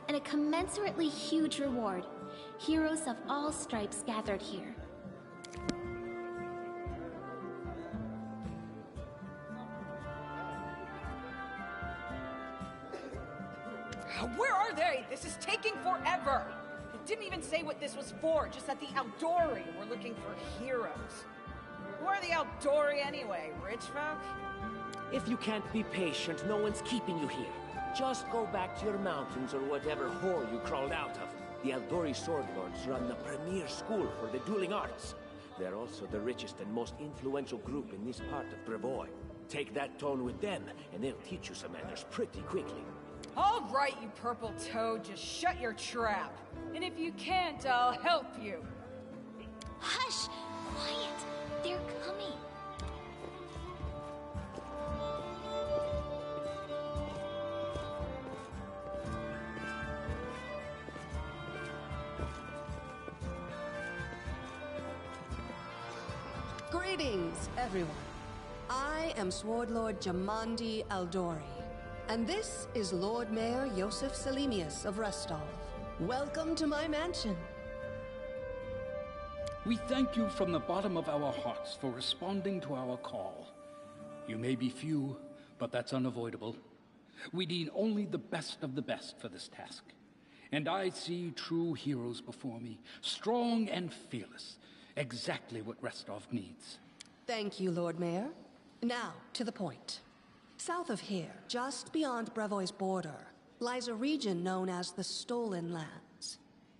and a commensurately huge reward. Heroes of all stripes gathered here. Where are they? This is taking forever! It didn't even say what this was for, just that the Aldori were looking for heroes. Who are the Aldori anyway? Rich folk? If you can't be patient, no one's keeping you here. Just go back to your mountains or whatever hole you crawled out of. The Aldori Sword Lords run the premier school for the dueling arts. They're also the richest and most influential group in this part of Brevoy. Take that tone with them, and they'll teach you some manners pretty quickly. All right, you purple toad, just shut your trap. And if you can't, I'll help you. Hush! Quiet! They're coming. Greetings, everyone. I am Sword Lord Jamandi Aldori, and this is Lord Mayor Yosef Selimius of Restov. Welcome to my mansion. We thank you from the bottom of our hearts for responding to our call. You may be few, but that's unavoidable. We need only the best of the best for this task. And I see true heroes before me, strong and fearless, exactly what Restov needs. Thank you, Lord Mayor. Now, to the point. South of here, just beyond Brevoy's border, lies a region known as the Stolen Lands.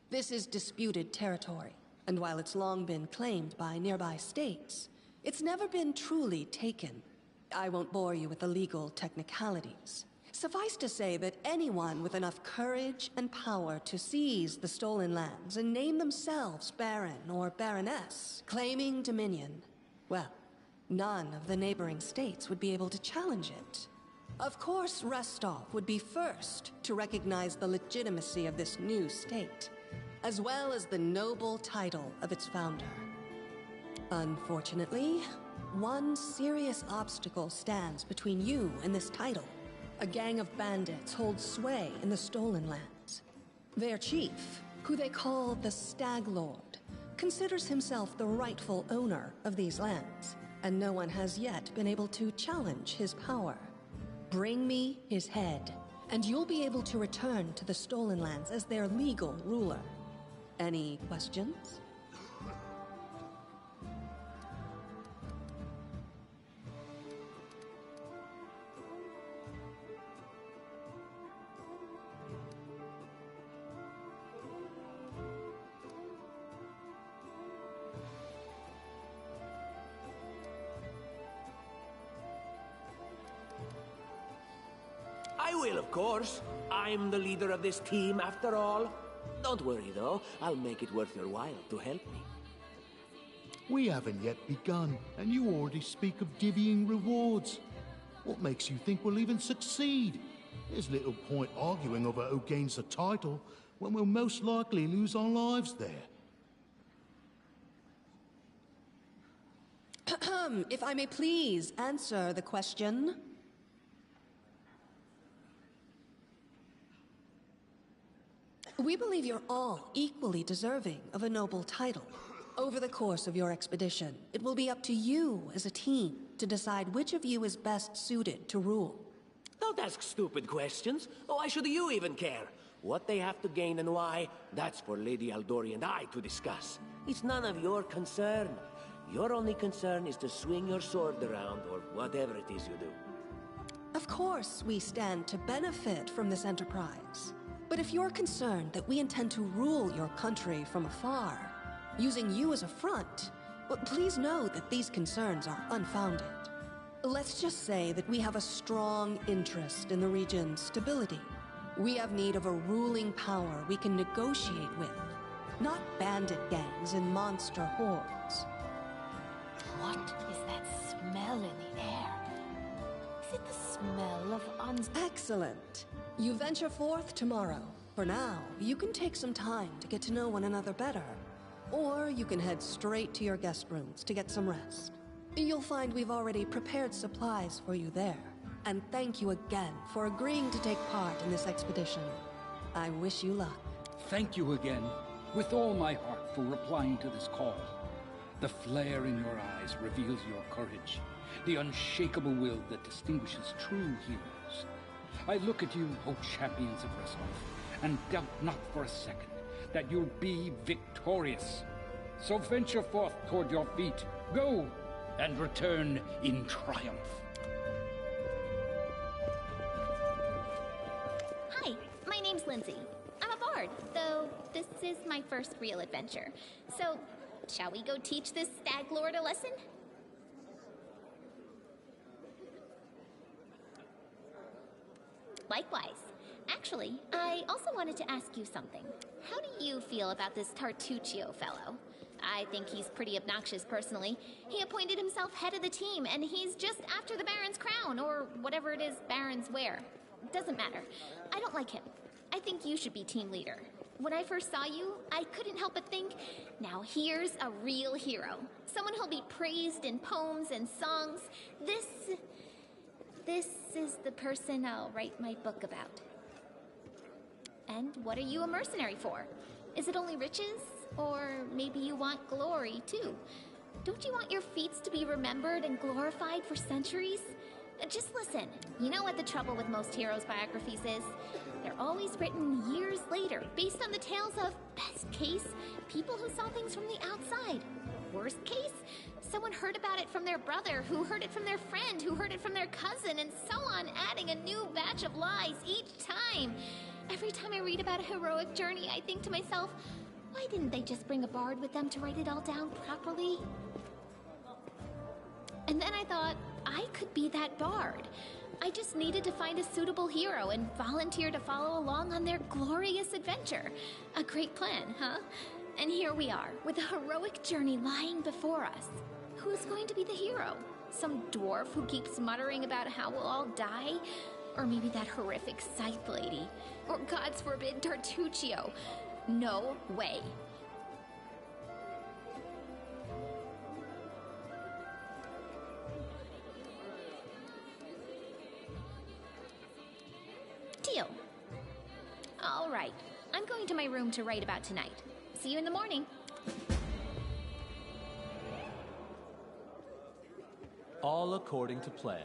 This is disputed territory, and while it's long been claimed by nearby states, it's never been truly taken. I won't bore you with the legal technicalities. Suffice to say that anyone with enough courage and power to seize the Stolen Lands and name themselves Baron or Baroness, claiming dominion, well, none of the neighboring states would be able to challenge it. Of course, Restov would be first to recognize the legitimacy of this new state, as well as the noble title of its founder. Unfortunately, one serious obstacle stands between you and this title. A gang of bandits holds sway in the Stolen Lands. Their chief, who they call the Stag Lord, considers himself the rightful owner of these lands, and no one has yet been able to challenge his power. Bring me his head, and you'll be able to return to the Stolen Lands as their legal ruler. Any questions? I will, of course. I'm the leader of this team, after all. Don't worry, though. I'll make it worth your while to help me. We haven't yet begun, and you already speak of divvying rewards. What makes you think we'll even succeed? There's little point arguing over who gains the title when we'll most likely lose our lives there. If I may please answer the question. We believe you're all equally deserving of a noble title. Over the course of your expedition, it will be up to you as a team to decide which of you is best suited to rule. Don't ask stupid questions. Why should you even care? What they have to gain and why, that's for Lady Aldori and I to discuss. It's none of your concern. Your only concern is to swing your sword around, or whatever it is you do. Of course, we stand to benefit from this enterprise. But if you're concerned that we intend to rule your country from afar, using you as a front, well, please know that these concerns are unfounded. Let's just say that we have a strong interest in the region's stability. We have need of a ruling power we can negotiate with, not bandit gangs and monster hordes. What is that smell in the air? Is it the smell of Excellent. You venture forth tomorrow. For now, you can take some time to get to know one another better. Or you can head straight to your guest rooms to get some rest. You'll find we've already prepared supplies for you there. And thank you again for agreeing to take part in this expedition. I wish you luck. Thank you again, with all my heart, for replying to this call. The flare in your eyes reveals your courage, the unshakable will that distinguishes true heroes. I look at you, O champions of Restoff, and doubt not for a second that you'll be victorious. So venture forth toward your feet. Go, and return in triumph. Hi, my name's Lindsay. I'm a bard, though this is my first real adventure. So, shall we go teach this stag lord a lesson? Likewise. Actually, I also wanted to ask you something. How do you feel about this Tartuccio fellow? I think he's pretty obnoxious, personally. He appointed himself head of the team, and he's just after the Baron's crown, or whatever it is barons wear. Doesn't matter. I don't like him. I think you should be team leader. When I first saw you, I couldn't help but think, now here's a real hero. Someone who'll be praised in poems and songs. This is the person I'll write my book about. And what are you a mercenary for? Is it only riches? Or maybe you want glory, too? Don't you want your feats to be remembered and glorified for centuries? Just listen. You know what the trouble with most heroes' biographies is? They're always written years later, based on the tales of, best case, people who saw things from the outside. Worst case, someone heard about it from their brother, who heard it from their friend, who heard it from their cousin, and so on, adding a new batch of lies each time. Every time I read about a heroic journey, I think to myself, why didn't they just bring a bard with them to write it all down properly? And then I thought, I could be that bard. I just needed to find a suitable hero and volunteer to follow along on their glorious adventure. A great plan, huh? And here we are, with a heroic journey lying before us. Who's going to be the hero? Some dwarf who keeps muttering about how we'll all die? Or maybe that horrific scythe lady? Or, God's forbid, Tartuccio? No way. Deal. All right. I'm going to my room to write about tonight. See you in the morning. All according to plan.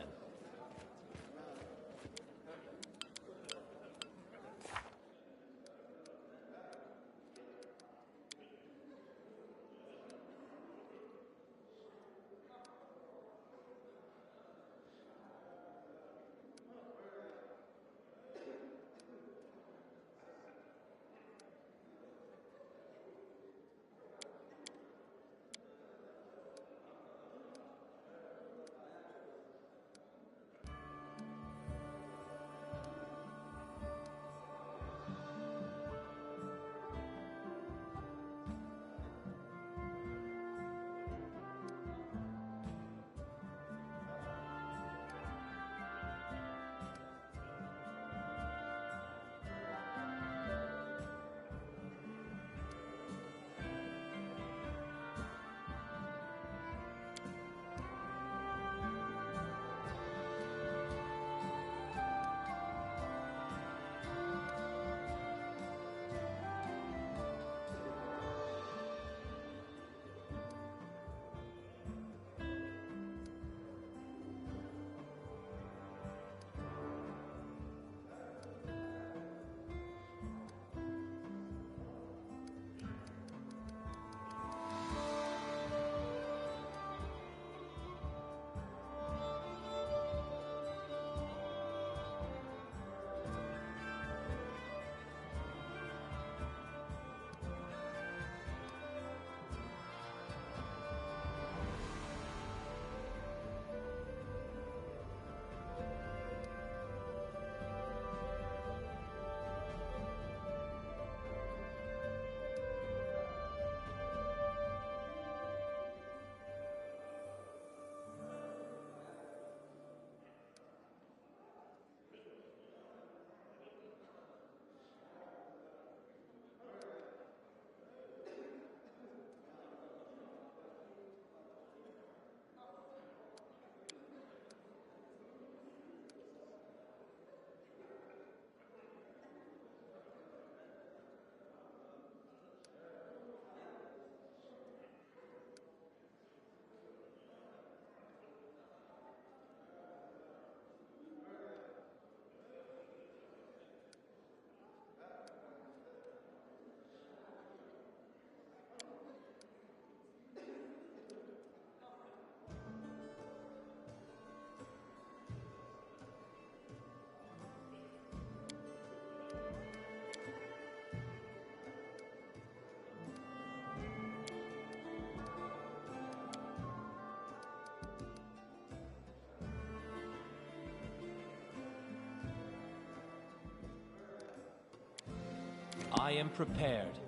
I am prepared.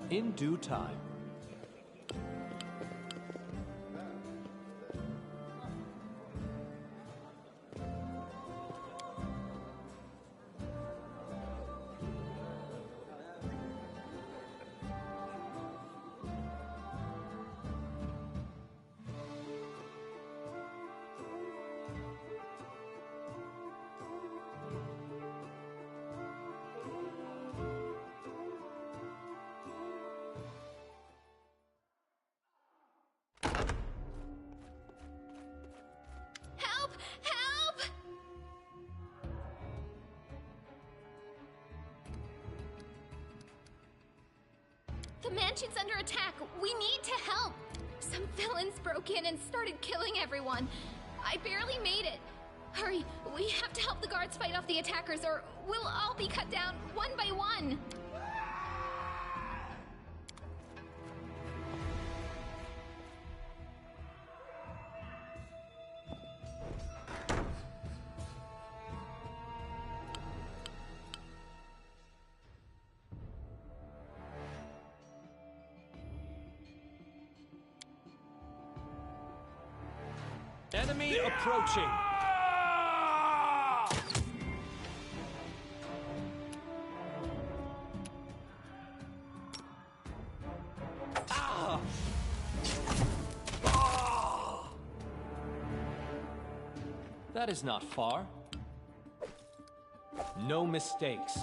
In due time. The mansion's under attack. We need to help. Some villains broke in and started killing everyone. I barely made it. Hurry, we have to help the guards fight off the attackers or we'll all be cut down one by one. Enemy approaching. Ah! Ah! That is not far. No mistakes.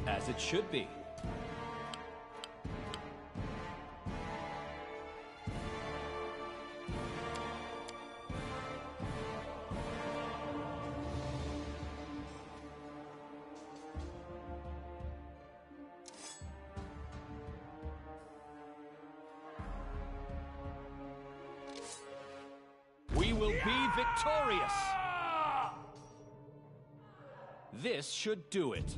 As it should be. We will be victorious! This should do it.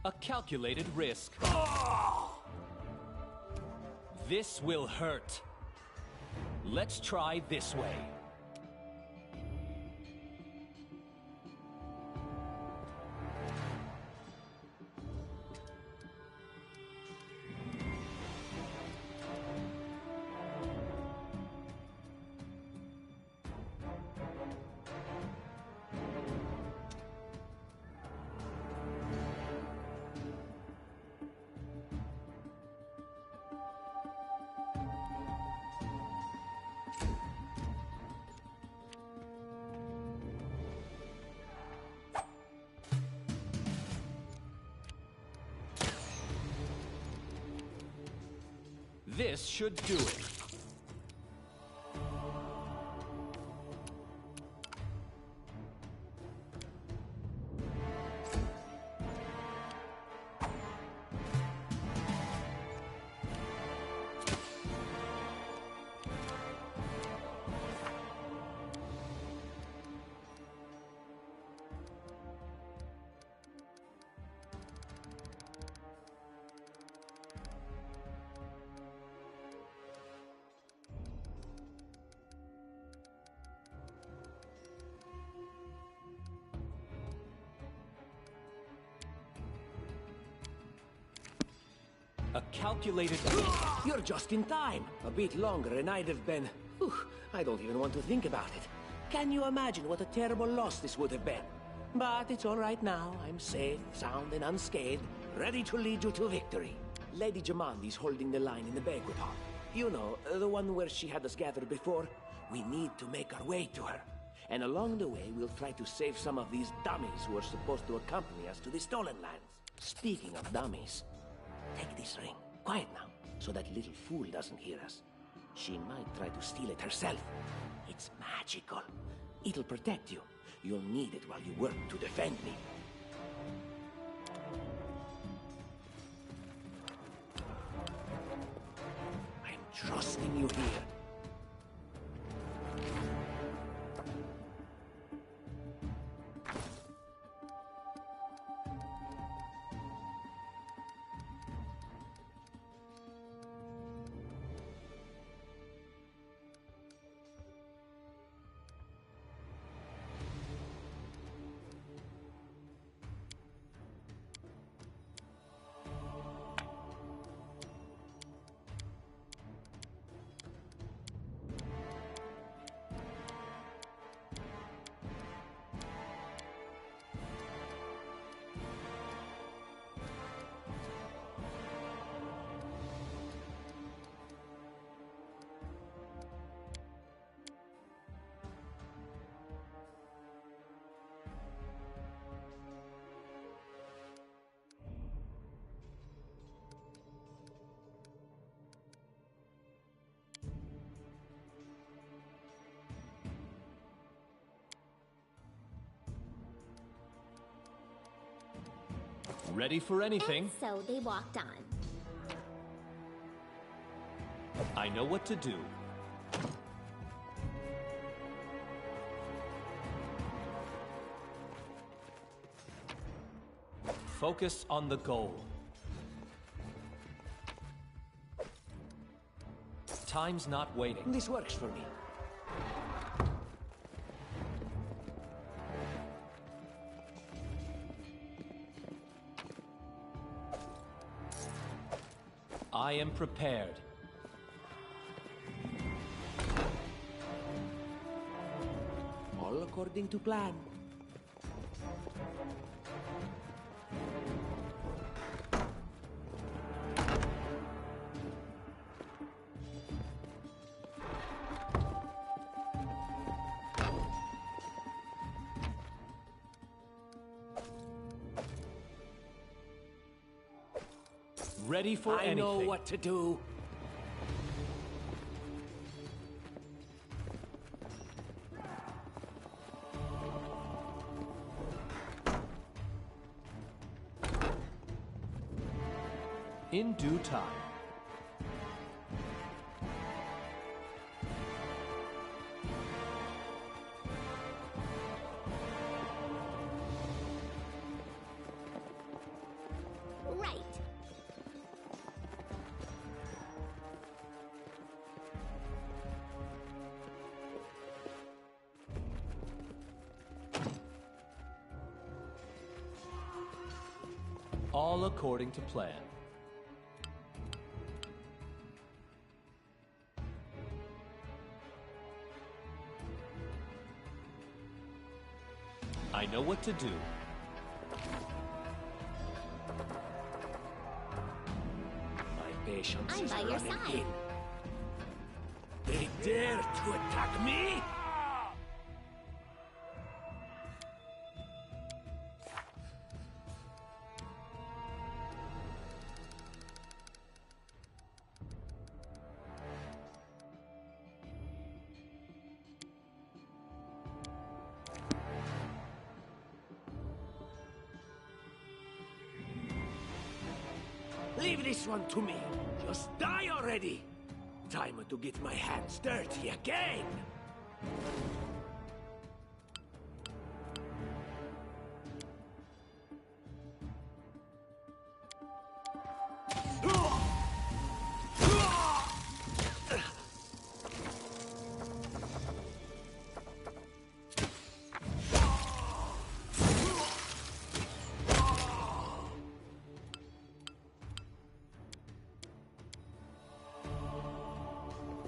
A calculated risk. This will hurt. Let's try this way. This should do it. A calculated... You're just in time. A bit longer and I'd have been... Whew, I don't even want to think about it. Can you imagine what a terrible loss this would have been? But it's all right now. I'm safe, sound and unscathed, ready to lead you to victory. Lady Jamandi's holding the line in the banquet hall. You know, the one where she had us gathered before. We need to make our way to her. And along the way, we'll try to save some of these dummies who are supposed to accompany us to the Stolen Lands. Speaking of dummies, take this ring. Quiet now, so that little fool doesn't hear us. She might try to steal it herself. It's magical. It'll protect you. You'll need it while you work to defend me. I'm trusting you here. Ready for anything. And so they walked on. I know what to do. Focus on the goal. Time's not waiting. This works for me. I am prepared. All according to plan. Ready for anything. I know what to do. In due time. Right. All according to plan. I know what to do. My patience I'm is by your running side. thin. They dare to attack me? Leave this one to me. Just die already. Time to get my hands dirty again.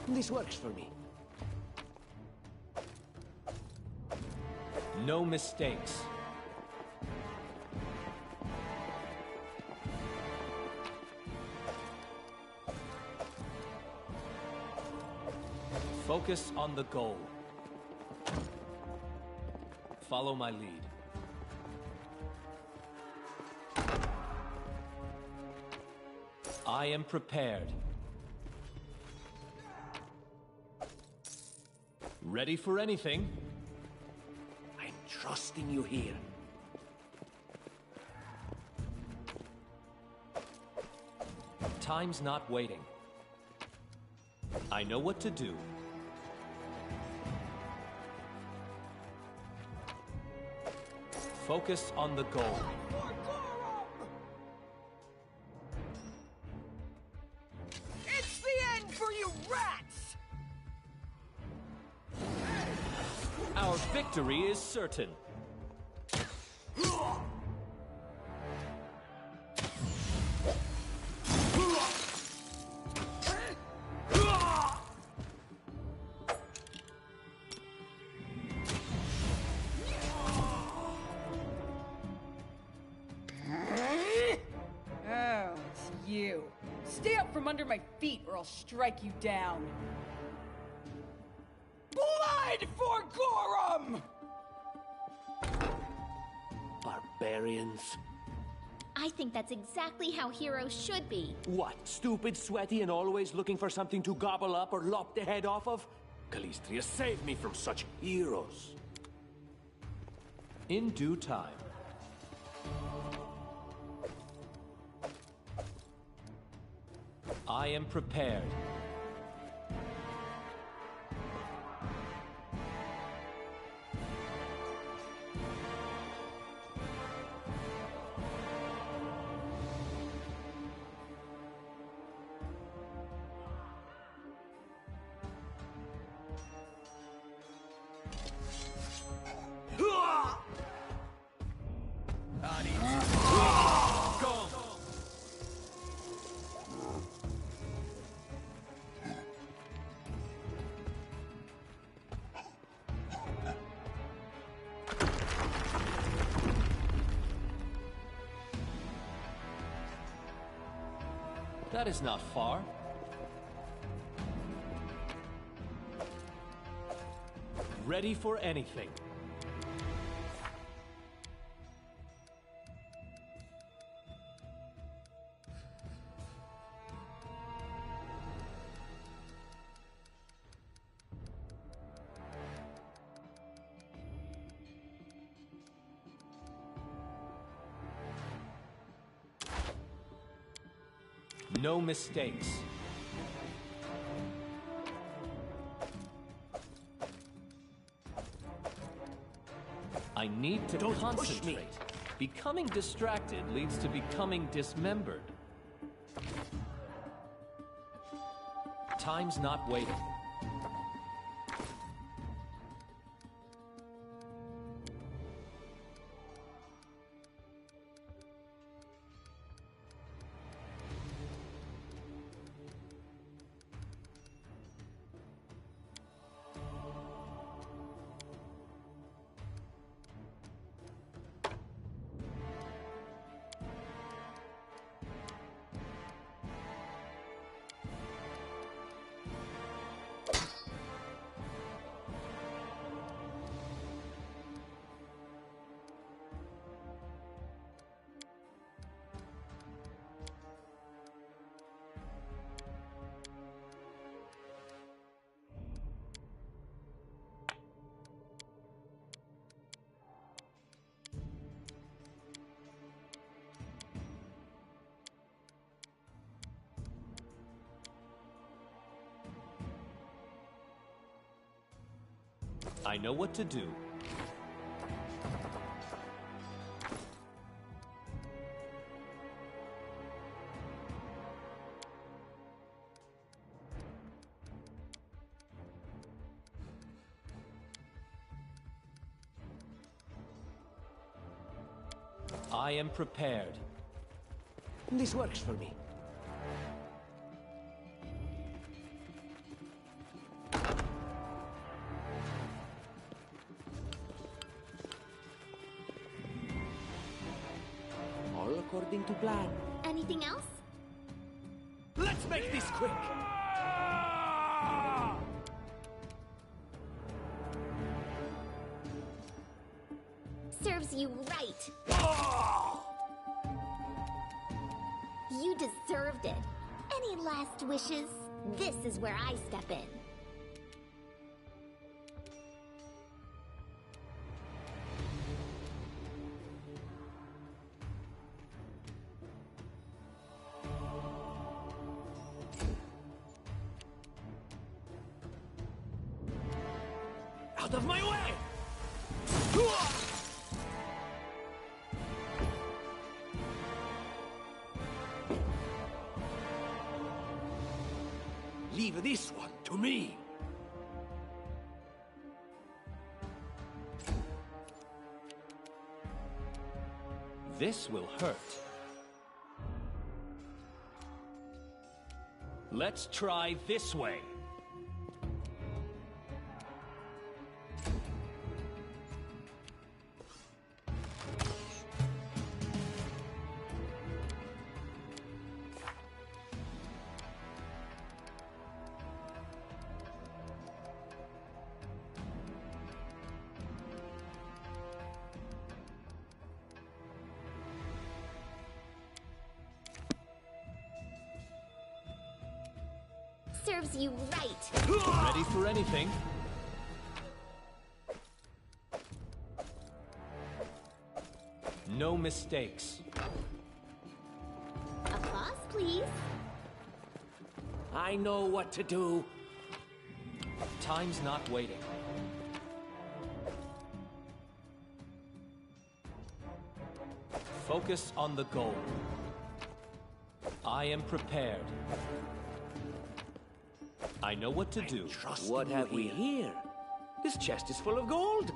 This works for me. No mistakes. Focus on the goal. Follow my lead. I am prepared. Ready for anything? I'm trusting you here. Time's not waiting. I know what to do. Focus on the goal. It's the end for you rats! Our victory is certain. Oh, it's you. Stay up from under my feet or I'll strike you down. Blood for Gorum! Barbarians. I think that's exactly how heroes should be. What, stupid, sweaty, and always looking for something to gobble up or lop the head off of? Calistria, save me from such heroes. In due time. I am prepared. That is not far. Ready for anything. No mistakes. I need to concentrate. Becoming distracted leads to becoming dismembered. Time's not waiting. I know what to do. I am prepared. This works for me. All according to plan. Anything else? Let's make this quick! Serves you right. You deserved it. Any last wishes? This is where I step in. Out of my way! Leave this one to me. This will hurt. Let's try this way. Serves you right. Ready for anything? No mistakes. Applause, please. I know what to do. Time's not waiting. Focus on the goal. I am prepared. I know what to do. What have we here? This chest is full of gold.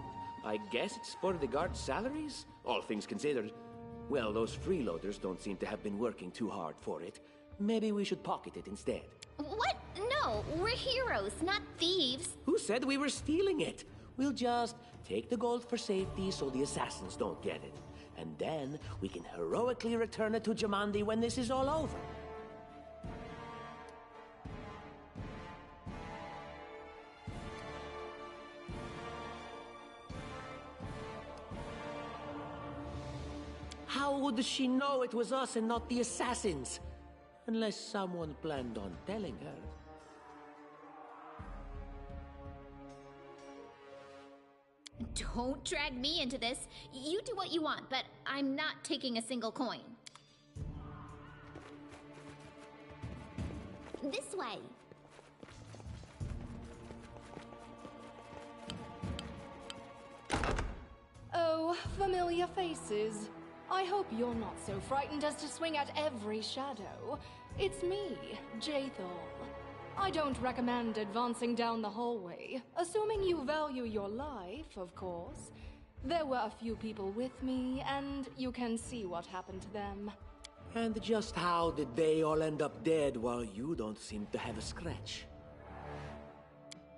I guess it's for the guards' salaries, all things considered. Well, those freeloaders don't seem to have been working too hard for it. Maybe we should pocket it instead. What? No, we're heroes, not thieves. Who said we were stealing it? We'll just take the gold for safety so the assassins don't get it. And then we can heroically return it to Jamandi when this is all over. How would she know it was us and not the assassins? Unless someone planned on telling her. Don't drag me into this. You do what you want, but I'm not taking a single coin. This way. Oh, familiar faces. I hope you're not so frightened as to swing at every shadow. It's me, Jaethal. I don't recommend advancing down the hallway, assuming you value your life, of course. There were a few people with me, and you can see what happened to them. And just how did they all end up dead while you don't seem to have a scratch?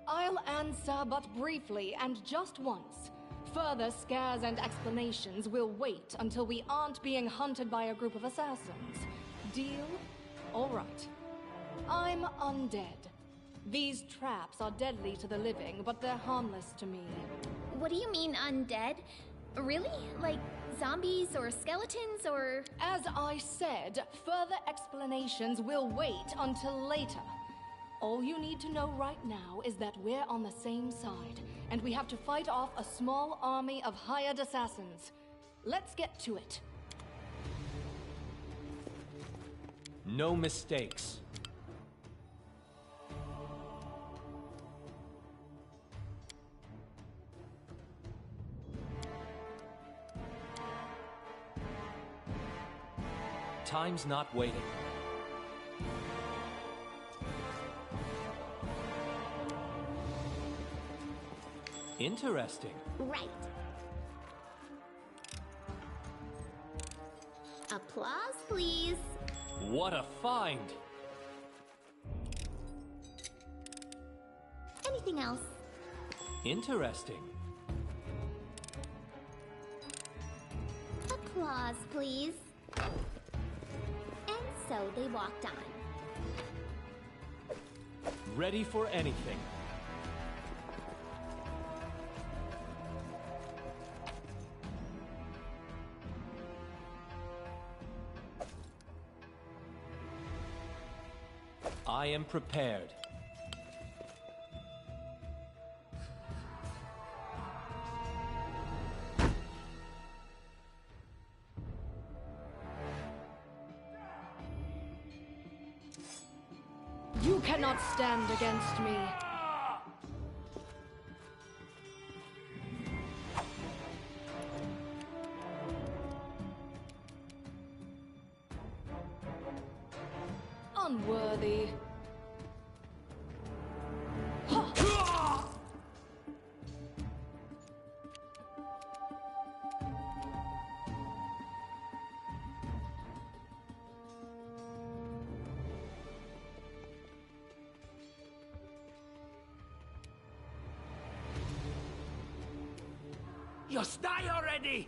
I'll answer but briefly and just once. Further scares and explanations will wait until we aren't being hunted by a group of assassins. Deal? All right. I'm undead. These traps are deadly to the living, but they're harmless to me. What do you mean, undead? Really? Like zombies or skeletons or... As I said, further explanations will wait until later. All you need to know right now is that we're on the same side, and we have to fight off a small army of hired assassins. Let's get to it. No mistakes. Time's not waiting. Interesting. Right. Applause, please. What a find! Anything else? Interesting. Applause, please. And so they walked on. Ready for anything. I am prepared. You cannot stand against me. Unworthy. Just die already!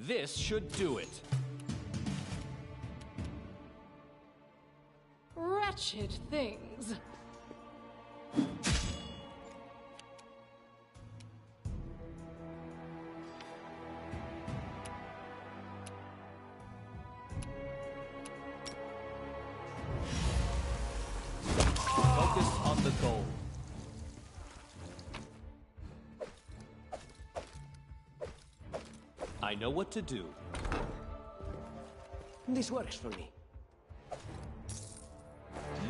This should do it. Wretched things. Focus on the goal. I know what to do. This works for me.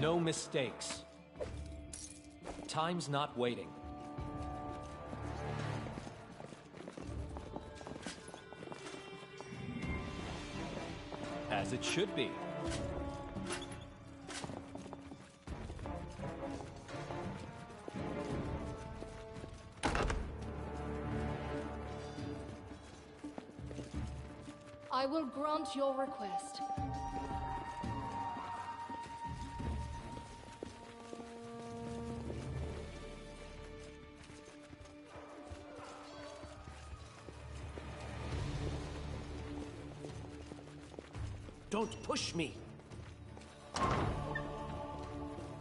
No mistakes. Time's not waiting. As it should be. I will grant your request. Don't push me!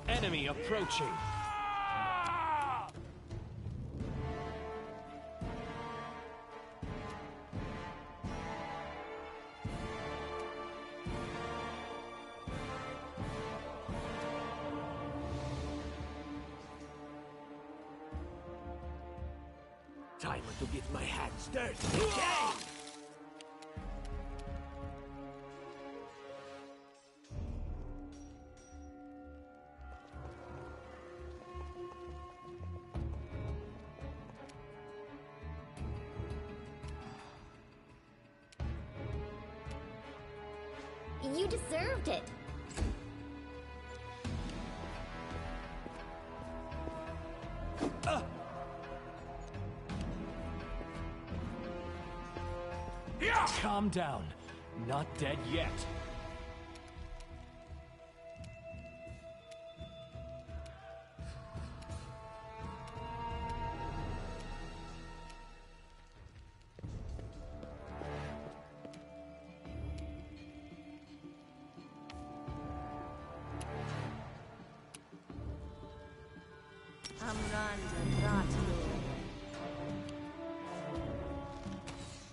Enemy approaching. Time to get my hands dirty again! You deserved it. Calm down. Not dead yet.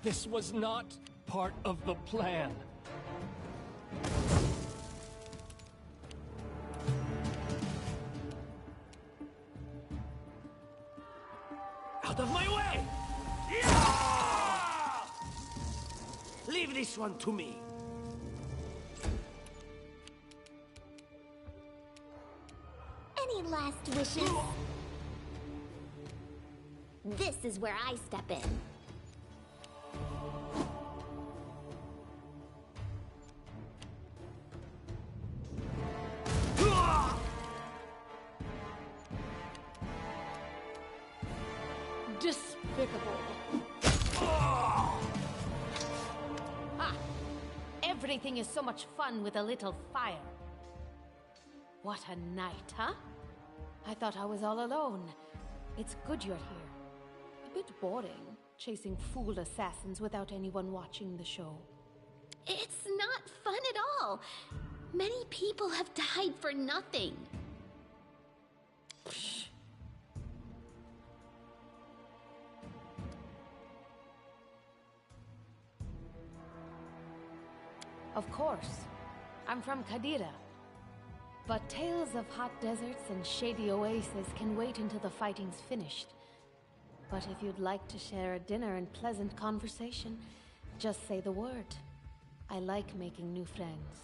This was not part of the plan. Out of my way! Yeah! Leave this one to me. Any last wishes? This is where I step in. Despicable. Everything is so much fun with a little fire. What a night, huh? I thought I was all alone. It's good you're here. A bit boring, chasing fool assassins without anyone watching the show. It's not fun at all. Many people have died for nothing. Of course. I'm from Qadira. But tales of hot deserts and shady oases can wait until the fighting's finished. But if you'd like to share a dinner and pleasant conversation, just say the word. I like making new friends.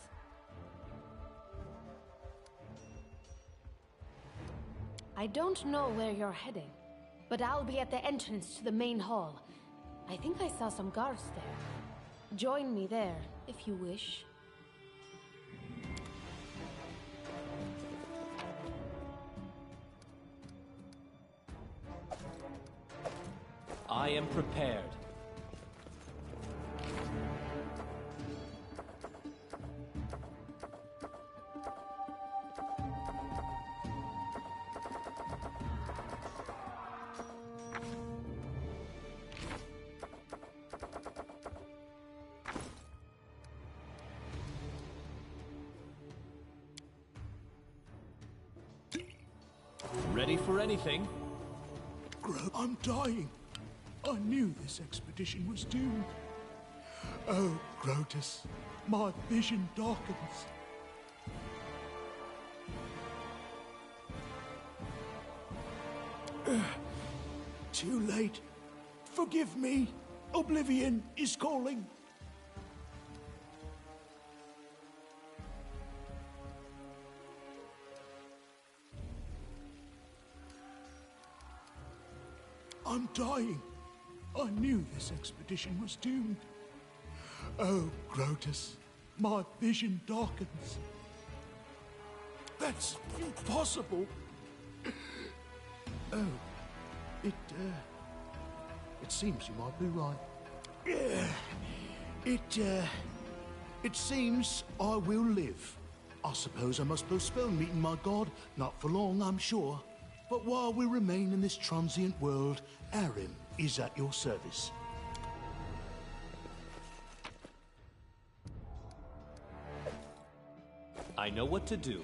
I don't know where you're heading, but I'll be at the entrance to the main hall. I think I saw some guards there. Join me there, if you wish. I am prepared. Ready for anything? I'm dying. I knew this expedition was doomed. Oh, Grotus, my vision darkens. Too late. Forgive me. Oblivion is calling. I'm dying. I knew this expedition was doomed. Oh, Grotus, my vision darkens. That's impossible. Oh, it seems you might be right. It seems I will live. I suppose I must postpone meeting my god, not for long, I'm sure. But while we remain in this transient world, Arim is at your service. I know what to do.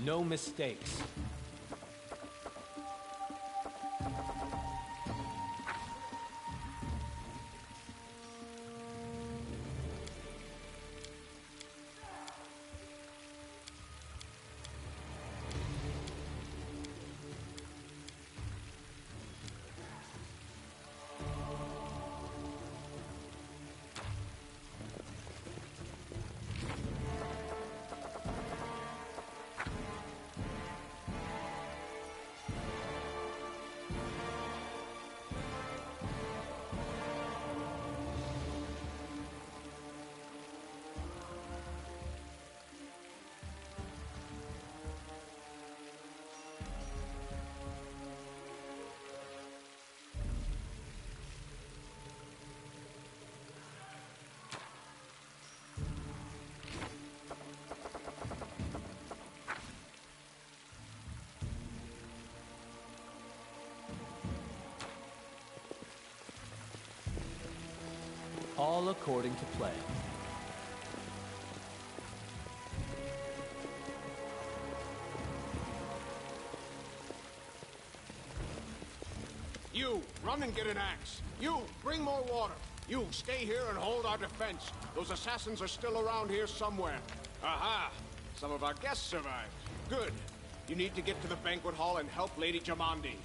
No mistakes. All according to plan. You, run and get an axe. You, bring more water. You, stay here and hold our defense. Those assassins are still around here somewhere. Aha! Some of our guests survived. Good. You need to get to the banquet hall and help Lady Jamandi.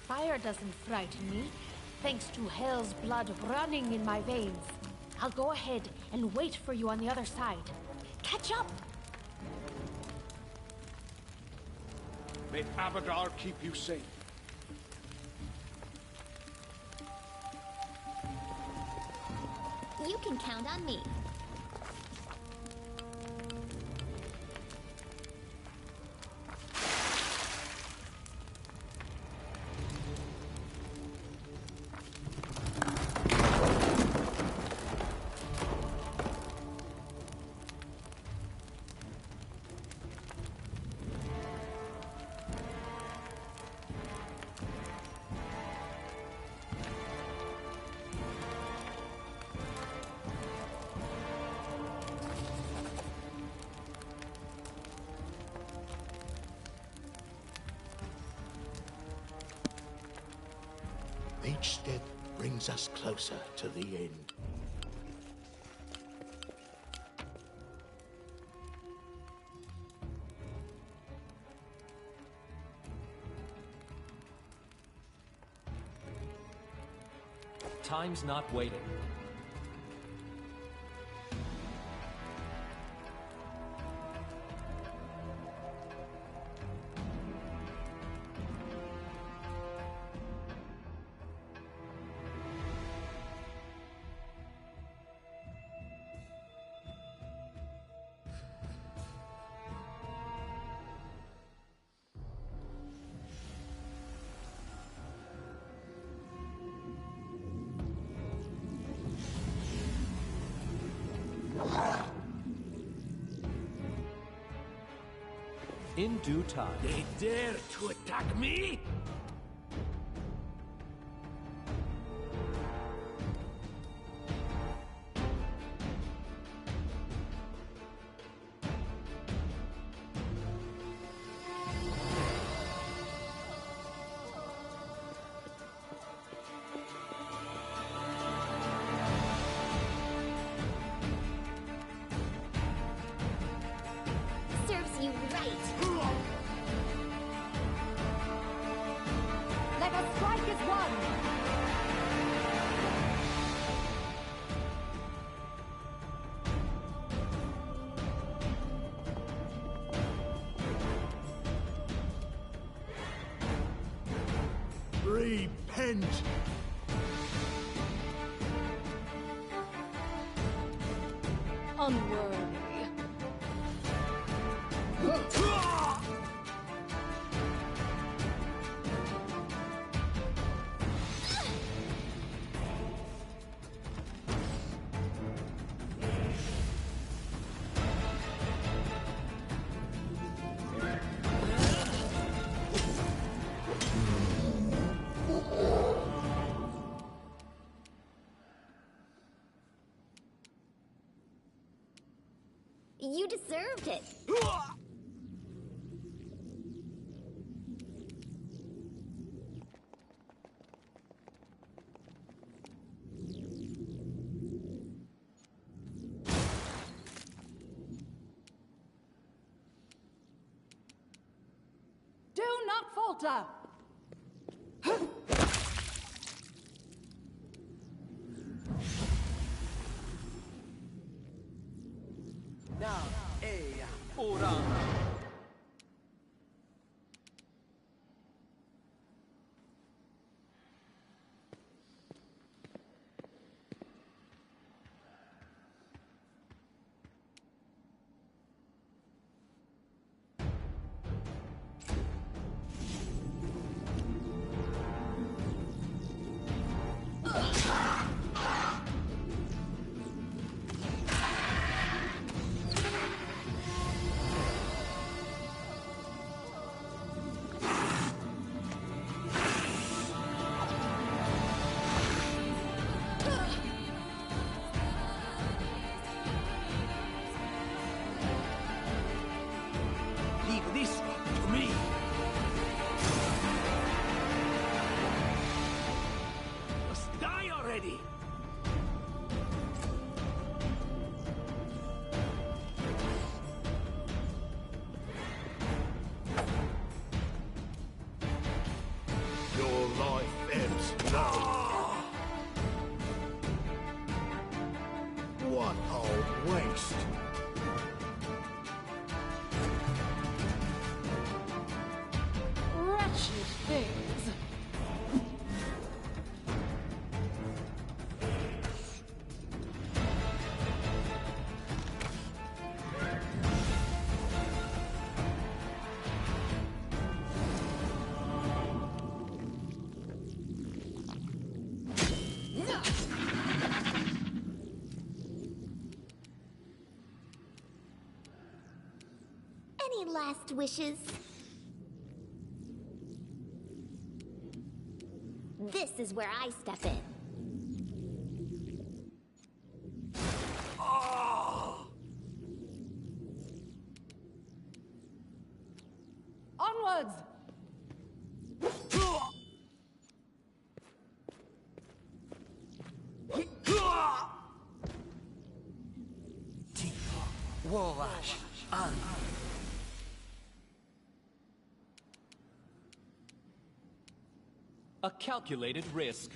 Fire doesn't frighten me, thanks to hell's blood running in my veins. I'll go ahead and wait for you on the other side. Catch up! May Abadar keep you safe. You can count on me. Each step brings us closer to the end. Time's not waiting. In due time. They dare to attack me? Serves you right. Let us strike as one! Repent! Unworthy. You deserved it. Do not falter! Now, Eya, ora. Leave this one to me. Just die already. Your life ebbs now. What a waste. Any last wishes? This is where I step in. Onwards! Wolash, on. A calculated risk.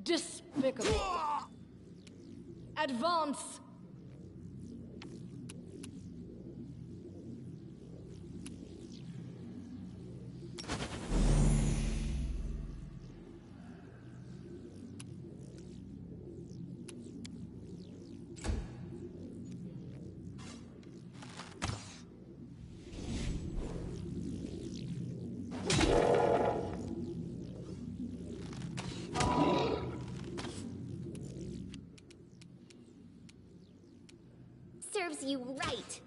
Despicable. Advance! Serves you right.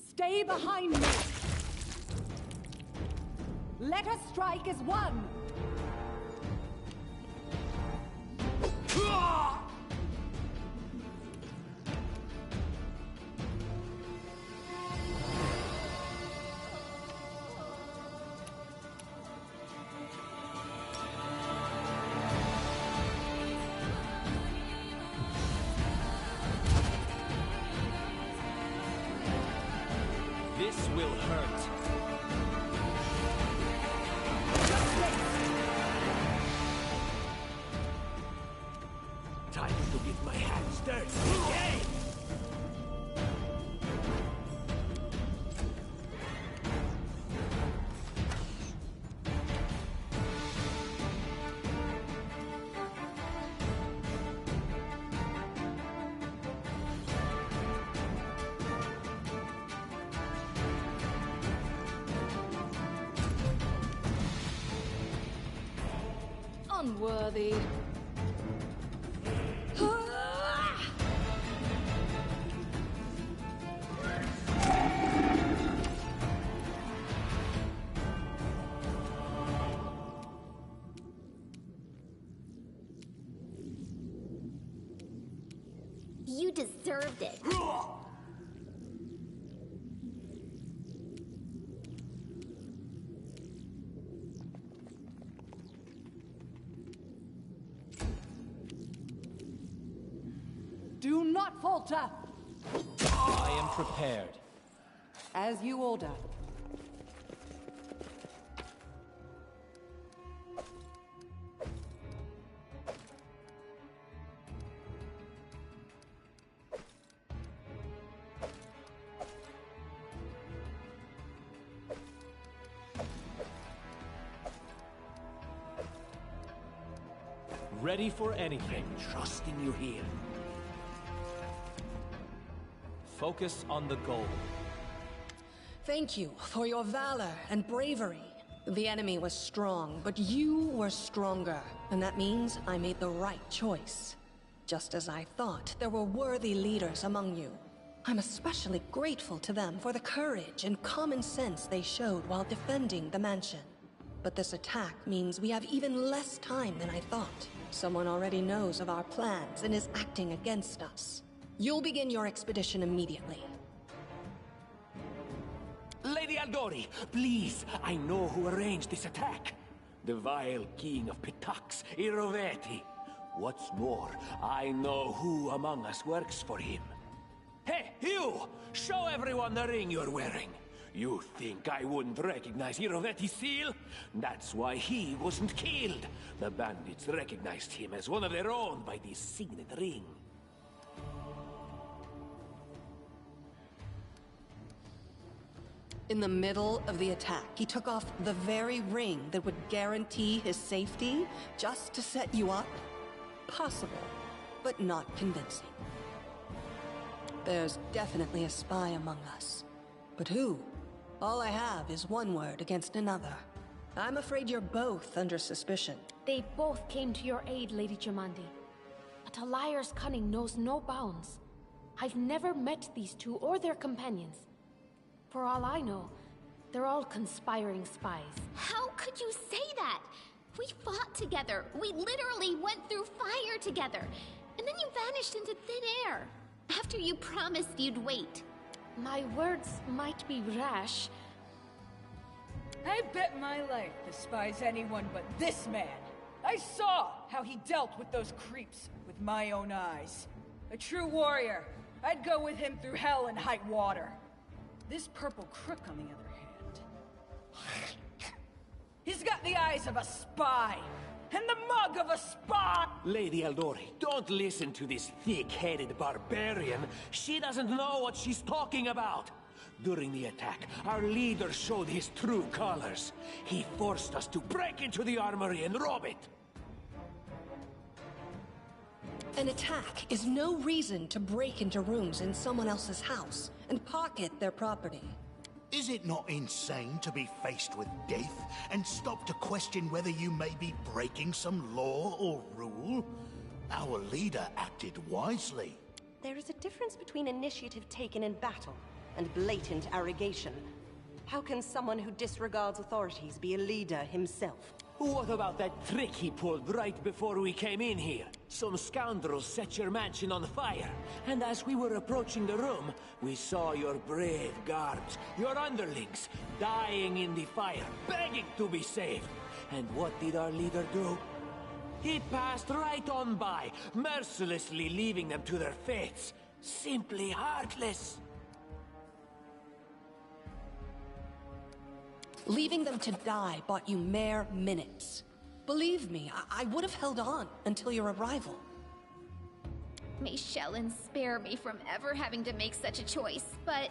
Stay behind me! Let us strike as one! This will hurt. Time to get my hands dirty again! Unworthy. You deserved it. Do not falter! I am prepared. As you order. Ready for anything. Trusting you here. Focus on the goal. Thank you for your valor and bravery. The enemy was strong, but you were stronger. And that means I made the right choice. Just as I thought, there were worthy leaders among you. I'm especially grateful to them for the courage and common sense they showed while defending the mansion. But this attack means we have even less time than I thought. Someone already knows of our plans and is acting against us. You'll begin your expedition immediately. Lady Aldori, please, I know who arranged this attack. The vile king of Pitax, Iroveti. What's more, I know who among us works for him. Hey, you! Show everyone the ring you're wearing. You think I wouldn't recognize Iroveti's seal? That's why he wasn't killed. The bandits recognized him as one of their own by this signet ring. In the middle of the attack, he took off the very ring that would guarantee his safety just to set you up? Possible, but not convincing. There's definitely a spy among us. But who? All I have is one word against another. I'm afraid you're both under suspicion. They both came to your aid, Lady Jamandi. But a liar's cunning knows no bounds. I've never met these two or their companions. For all I know, they're all conspiring spies. How could you say that? We fought together. We literally went through fire together. And then you vanished into thin air. After you promised you'd wait. My words might be rash. I bet my life despise anyone but this man. I saw how he dealt with those creeps with my own eyes. A true warrior. I'd go with him through hell and high water. This purple crook, on the other hand... He's got the eyes of a spy, and the mug of a spy! Lady Aldori, don't listen to this thick-headed barbarian. She doesn't know what she's talking about. During the attack, our leader showed his true colors. He forced us to break into the armory and rob it. An attack is no reason to break into rooms in someone else's house and pocket their property. Is it not insane to be faced with death and stop to question whether you may be breaking some law or rule? Our leader acted wisely. There is a difference between initiative taken in battle and blatant arrogation. How can someone who disregards authorities be a leader himself? What about that trick he pulled right before we came in here? Some scoundrels set your mansion on fire, and as we were approaching the room, we saw your brave guards, your underlings, dying in the fire, begging to be saved. And what did our leader do? He passed right on by, mercilessly leaving them to their fates. Simply heartless. Leaving them to die bought you mere minutes. Believe me, I would have held on until your arrival. May Shellen spare me from ever having to make such a choice, but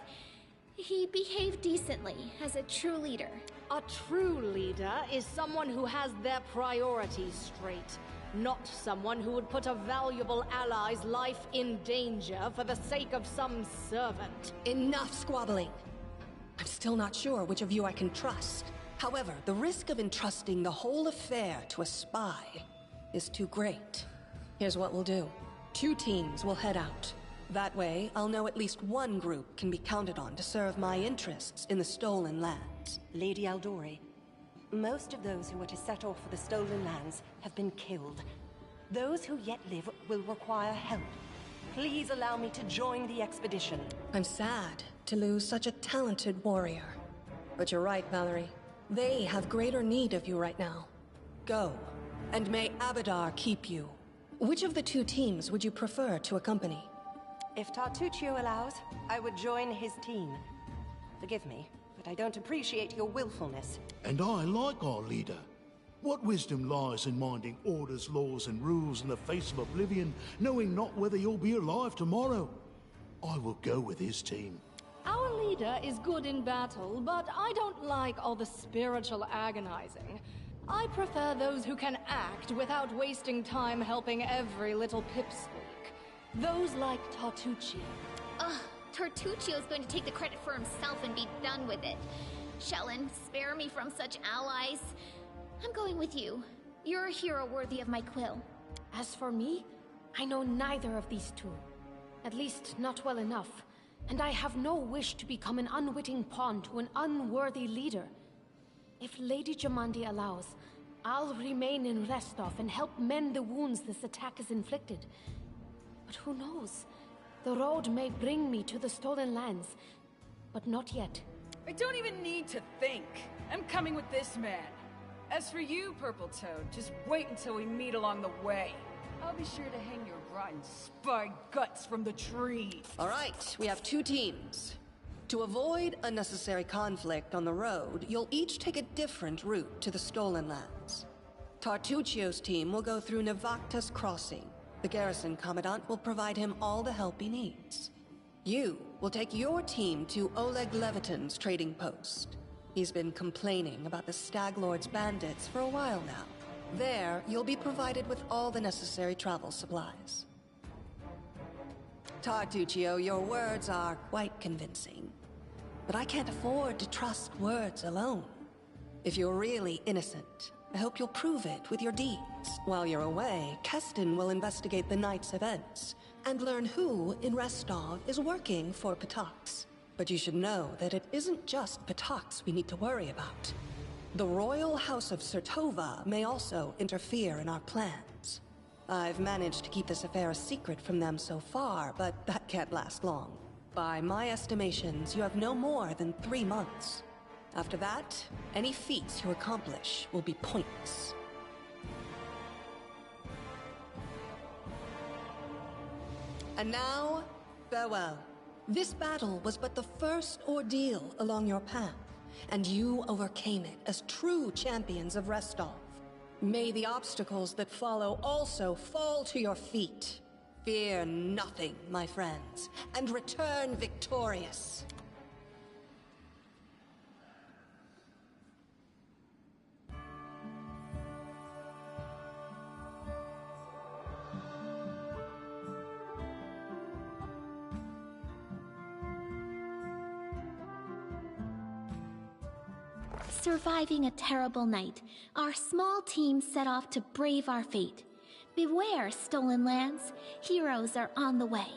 he behaved decently as a true leader. A true leader is someone who has their priorities straight, not someone who would put a valuable ally's life in danger for the sake of some servant. Enough squabbling. I'm still not sure which of you I can trust. However, the risk of entrusting the whole affair to a spy is too great. Here's what we'll do. 2 teams will head out. That way, I'll know at least one group can be counted on to serve my interests in the stolen lands. Lady Aldori, most of those who were to set off for the stolen lands have been killed. Those who yet live will require help. Please allow me to join the expedition. I'm sad to lose such a talented warrior. But you're right, Valerie. They have greater need of you right now. Go, and may Abadar keep you. Which of the 2 teams would you prefer to accompany? If Tartuccio allows, I would join his team. Forgive me, but I don't appreciate your willfulness. And I like our leader. What wisdom lies in minding orders, laws, and rules in the face of oblivion, knowing not whether you'll be alive tomorrow? I will go with his team. Our leader is good in battle, but I don't like all the spiritual agonizing. I prefer those who can act without wasting time helping every little pipsqueak. Those like Tartuccio. Ugh, Tartuccio's going to take the credit for himself and be done with it. Shellen, spare me from such allies. I'm going with you. You're a hero worthy of my quill. As for me, I know neither of these two. At least, not well enough. And I have no wish to become an unwitting pawn to an unworthy leader. If Lady Jamandi allows, I'll remain in Restov and help mend the wounds this attack has inflicted. But who knows? The road may bring me to the Stolen Lands, but not yet. I don't even need to think. I'm coming with this man. As for you, Purple Toad, just wait until we meet along the way. I'll be sure to hang your rotten spy guts from the trees. All right, we have 2 teams. To avoid unnecessary conflict on the road, you'll each take a different route to the Stolen Lands. Tartuccio's team will go through Navakta's Crossing. The garrison commandant will provide him all the help he needs. You will take your team to Oleg Leviton's trading post. He's been complaining about the Stag Lord's bandits for a while now. There, you'll be provided with all the necessary travel supplies. Tartuccio, your words are quite convincing. But I can't afford to trust words alone. If you're really innocent, I hope you'll prove it with your deeds. While you're away, Keston will investigate the night's events and learn who in Restov is working for Patax. But you should know that it isn't just Patax we need to worry about. The Royal House of Sertova may also interfere in our plans. I've managed to keep this affair a secret from them so far, but that can't last long. By my estimations, you have no more than 3 months. After that, any feats you accomplish will be pointless. And now, farewell. This battle was but the first ordeal along your path, and you overcame it as true champions of Restov. May the obstacles that follow also fall to your feet. Fear nothing, my friends, and return victorious. Surviving a terrible night, our small team set off to brave our fate. Beware, Stolen Lands. Heroes are on the way.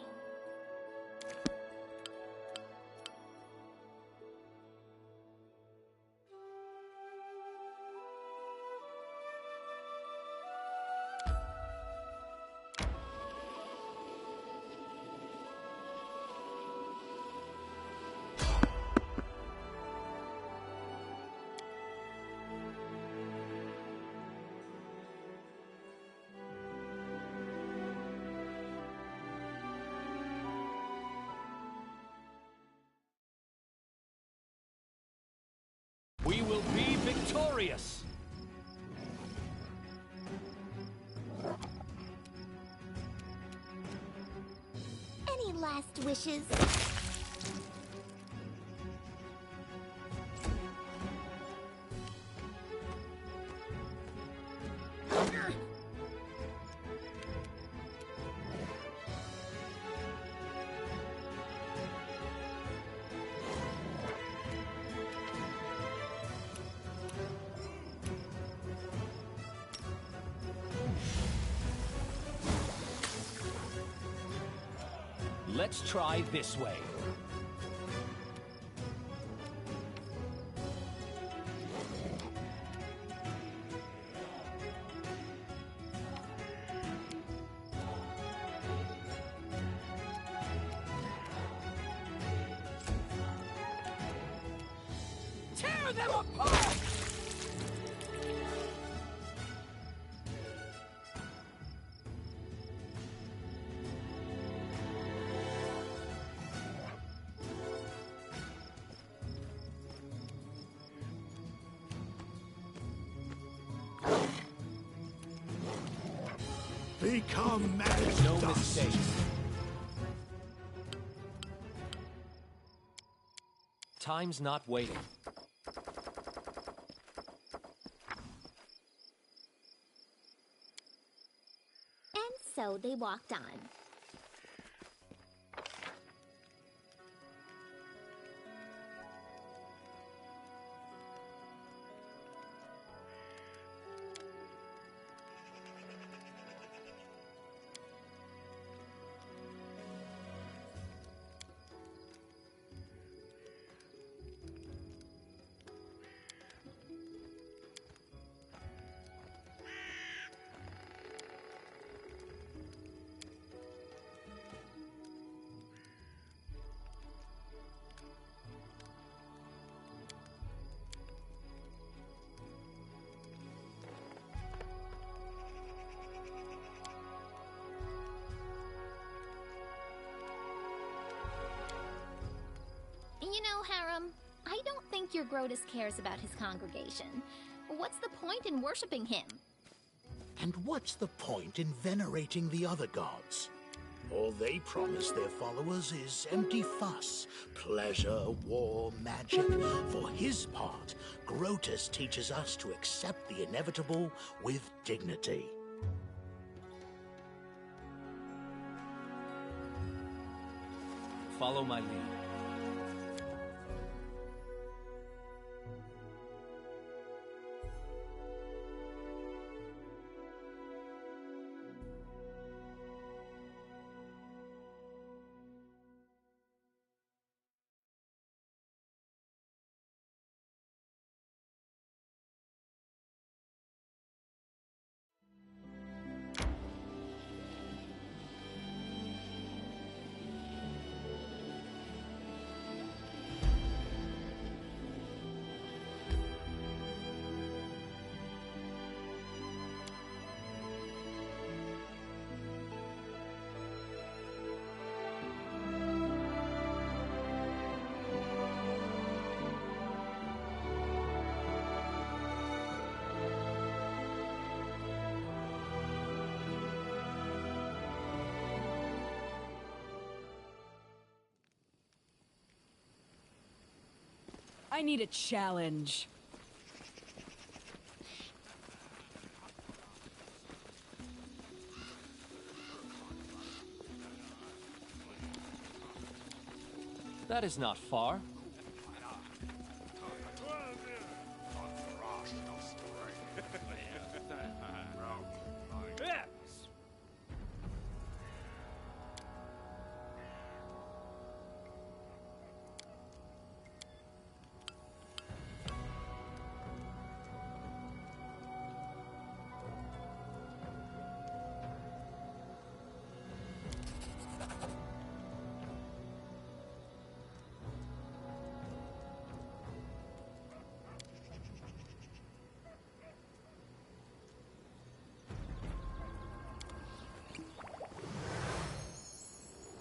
We will be victorious! Any last wishes? Let's try this way. Tear them apart! Become mad. No mistakes. Time's not waiting. road they walked on. You know, Harem, I don't think your Grotus cares about his congregation. What's the point in worshipping him? And what's the point in venerating the other gods? All they promise their followers is empty fuss, pleasure, war, magic. For his part, Grotus teaches us to accept the inevitable with dignity. Follow my lead. I need a challenge. That is not far.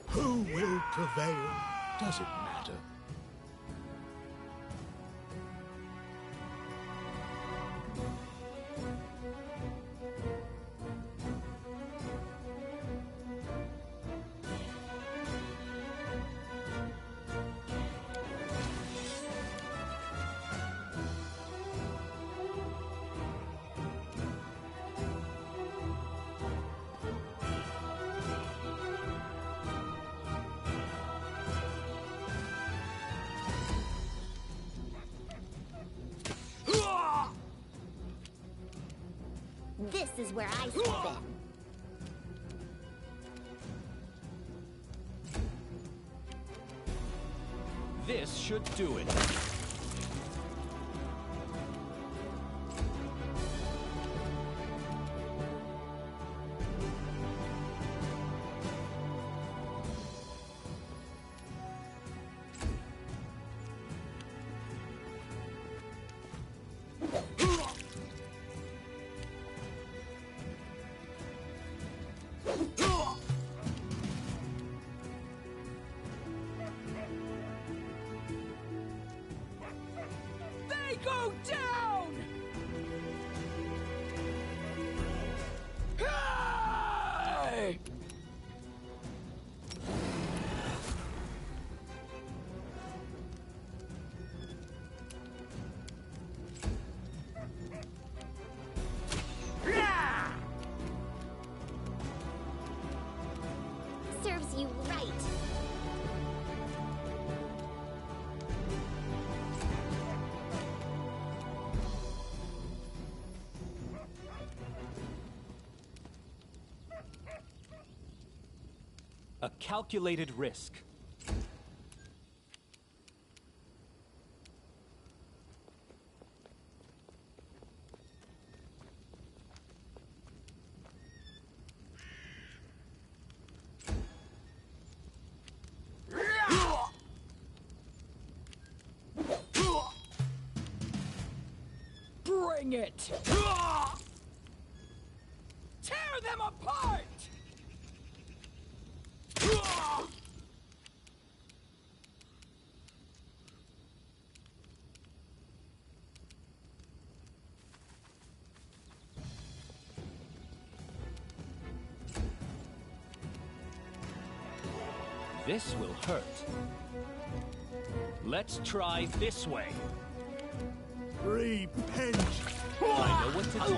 Who will prevail? Does it matter? This is where I step in. This should do it. Go down! Hey! A calculated risk. Bring it! Tear them apart! This will hurt. Let's try this way. Repent! I know what to do.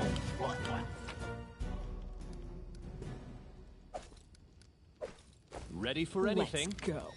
Ready for anything? Let's go.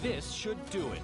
This should do it.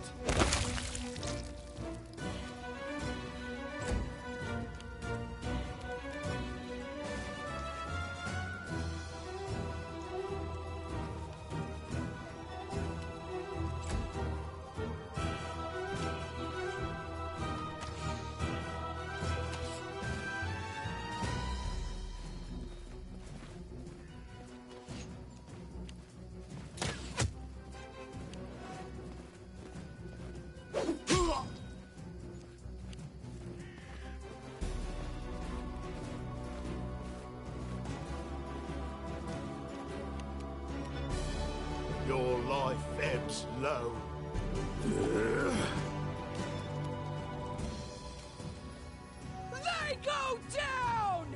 Your life ebbs low. They go down!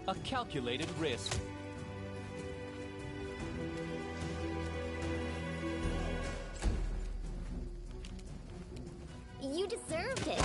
A calculated risk. You deserved it.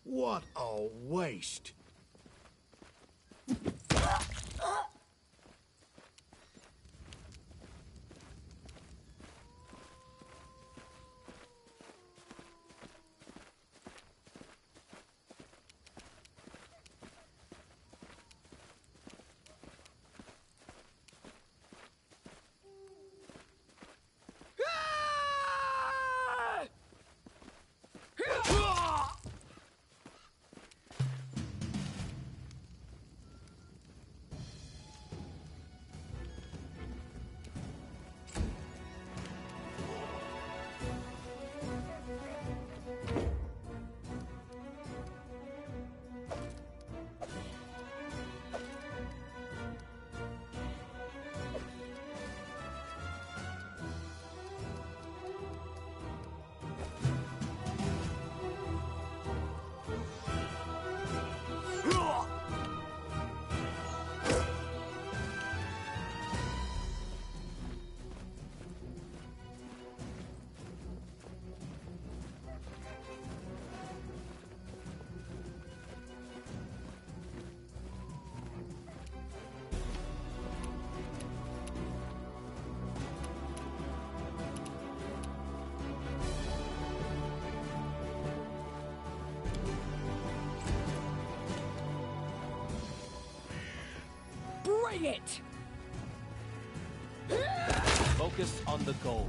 What a waste! Ah! Bring it! Focus on the goal.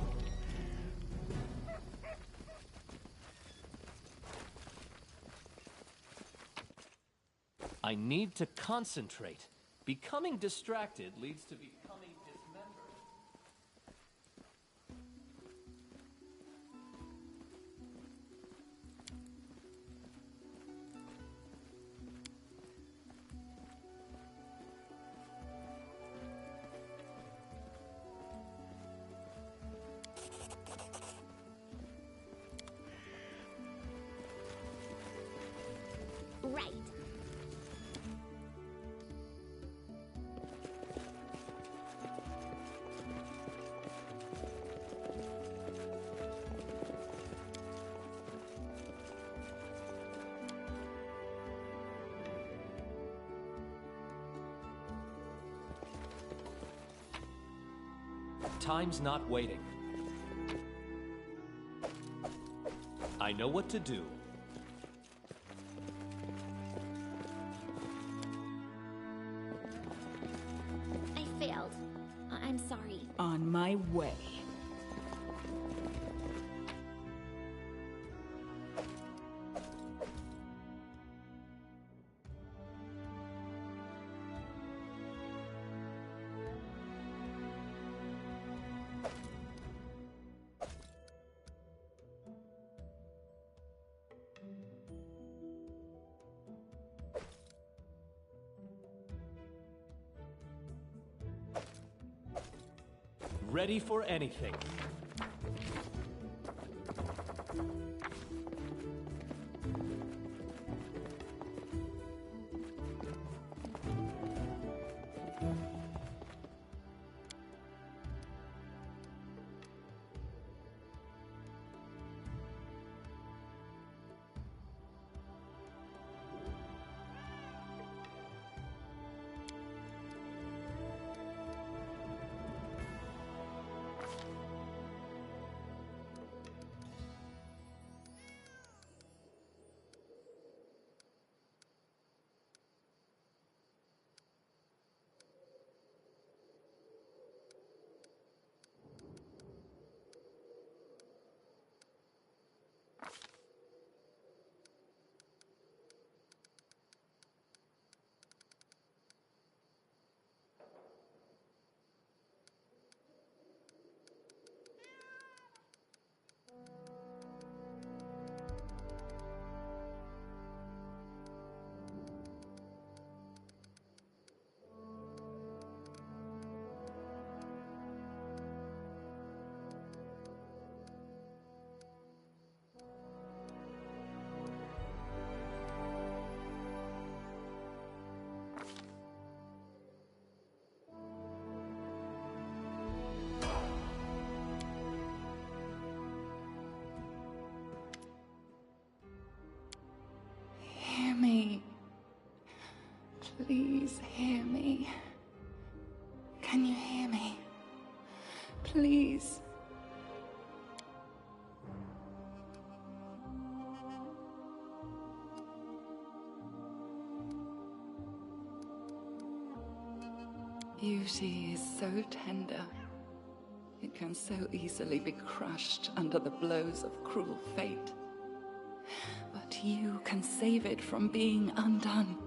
I need to concentrate. Becoming distracted leads to becoming dismembered. Right. Time's not waiting. I know what to do. I failed. I'm sorry. On my way. Ready for anything. Hear me. Please hear me. Can you hear me? Please. Beauty is so tender. It can so easily be crushed under the blows of cruel fate. But you can save it from being undone.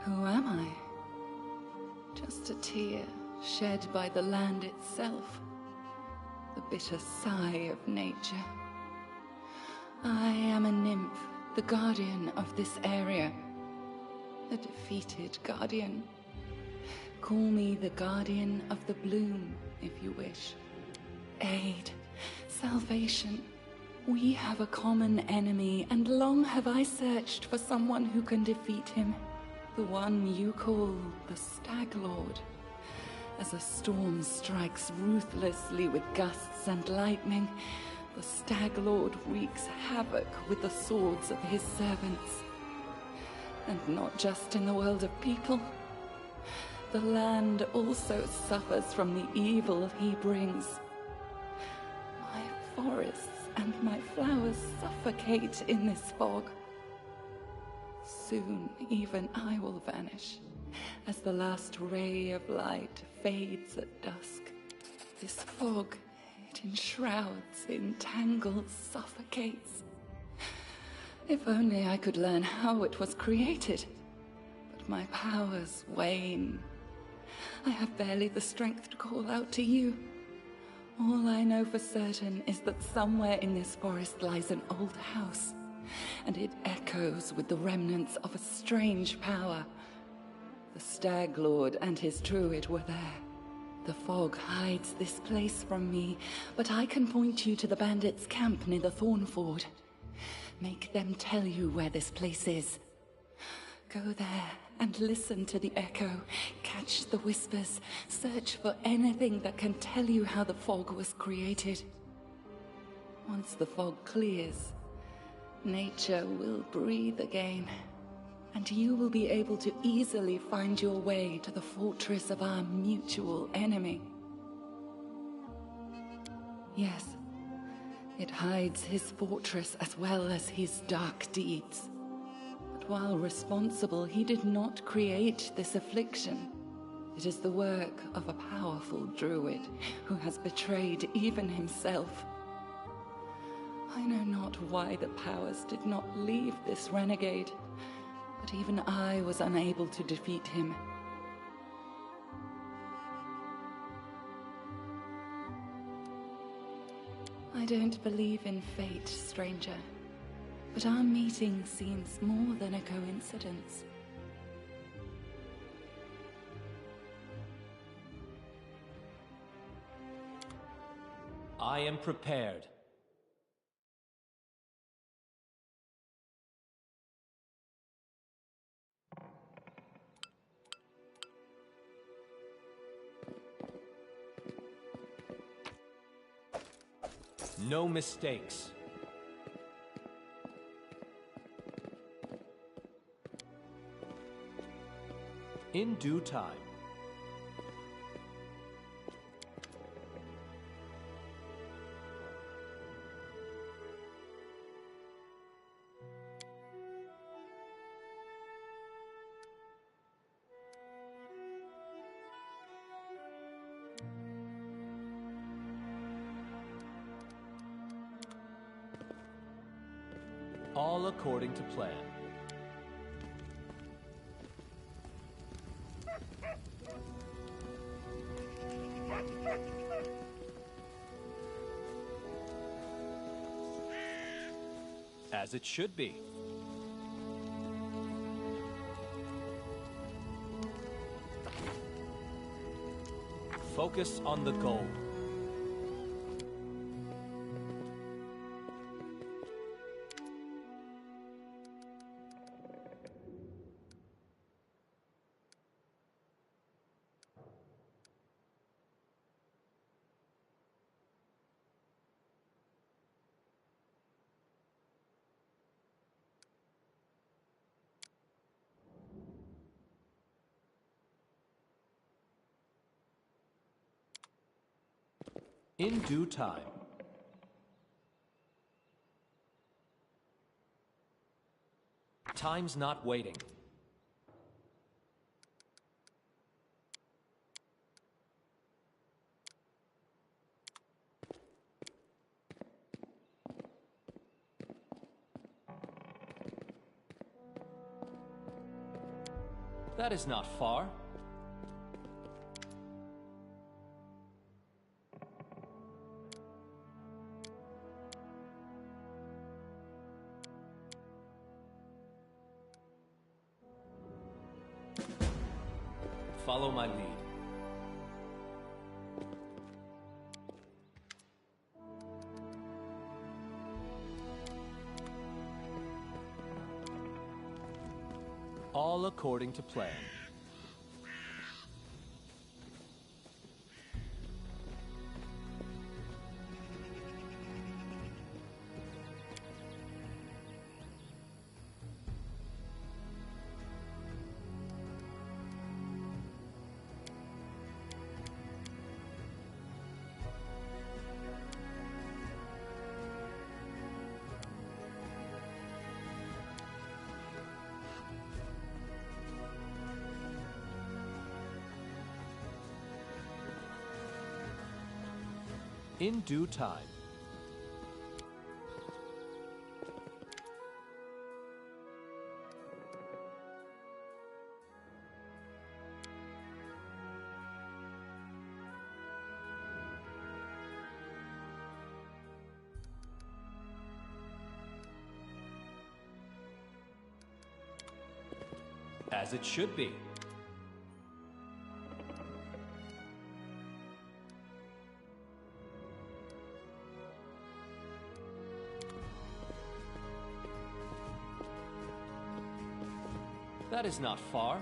Who am I? Just a tear shed by the land itself. The bitter sigh of nature. I am a nymph, the guardian of this area. A defeated guardian. Call me the guardian of the bloom, if you wish. Aid, salvation. We have a common enemy, and long have I searched for someone who can defeat him. The one you call the Stag Lord. As a storm strikes ruthlessly with gusts and lightning, the Stag Lord wreaks havoc with the swords of his servants. And not just in the world of people. The land also suffers from the evil he brings. My forests and my flowers suffocate in this fog. Soon, even I will vanish, as the last ray of light fades at dusk. This fog, it enshrouds, entangles, suffocates. If only I could learn how it was created. But my powers wane. I have barely the strength to call out to you. All I know for certain is that somewhere in this forest lies an old house, and it echoes with the remnants of a strange power. The Stag Lord and his druid were there. The fog hides this place from me, but I can point you to the bandits' camp near the Thornford. Make them tell you where this place is. Go there and listen to the echo, catch the whispers, search for anything that can tell you how the fog was created. Once the fog clears, nature will breathe again, and you will be able to easily find your way to the fortress of our mutual enemy. Yes, it hides his fortress as well as his dark deeds. But while responsible, he did not create this affliction. It is the work of a powerful druid who has betrayed even himself. I know not why the powers did not leave this renegade, but even I was unable to defeat him. I don't believe in fate, stranger, but our meeting seems more than a coincidence. I am prepared. No mistakes. In due time. All according to plan. As it should be. Focus on the goal. In due time. Time's not waiting. That is not far. Follow my lead. All according to plan. In due time. As it should be. That is not far.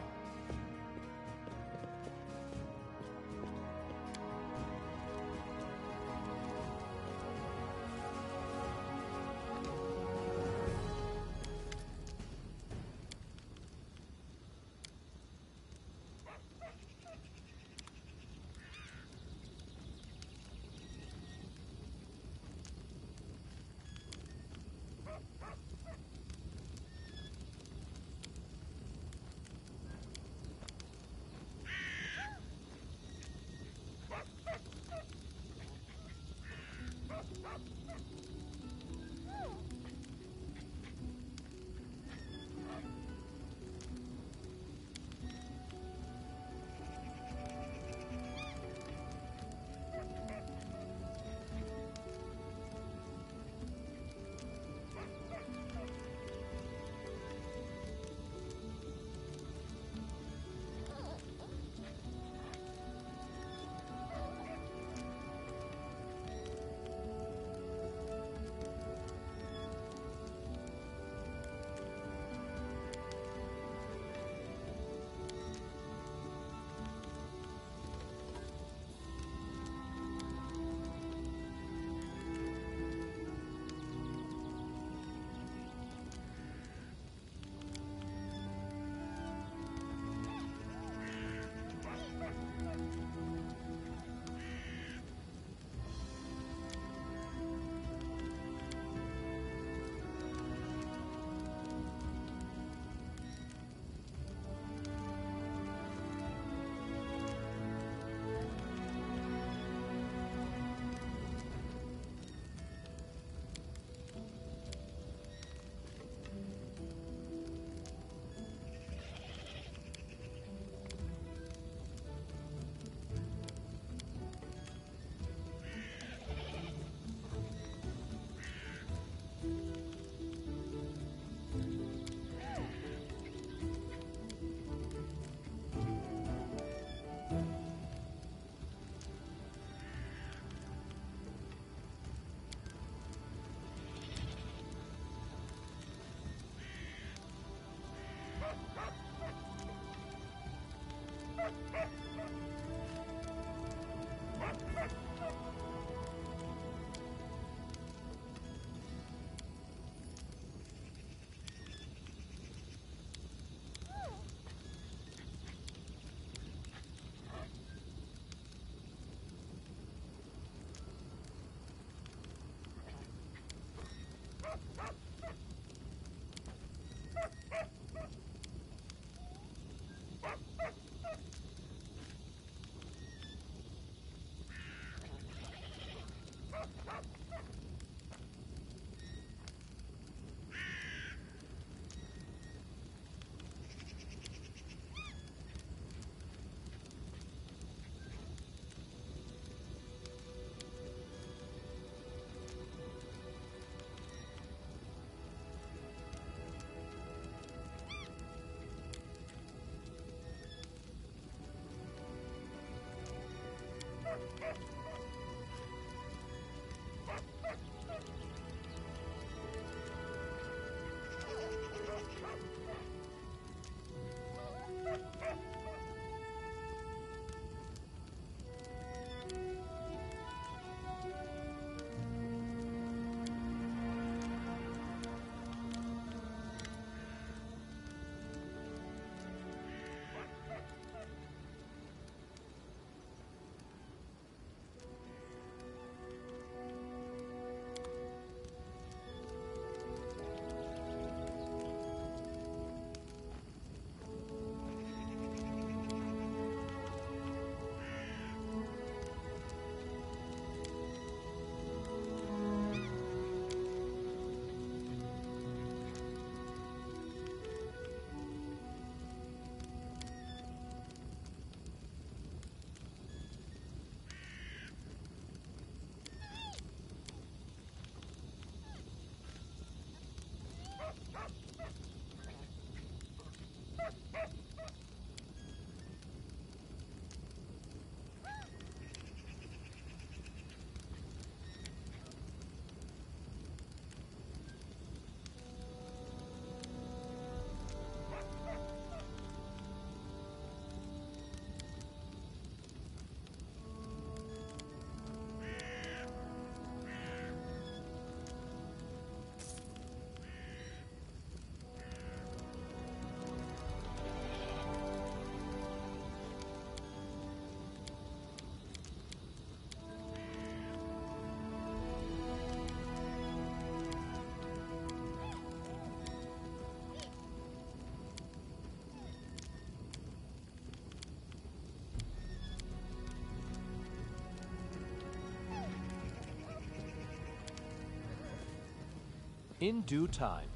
In due time.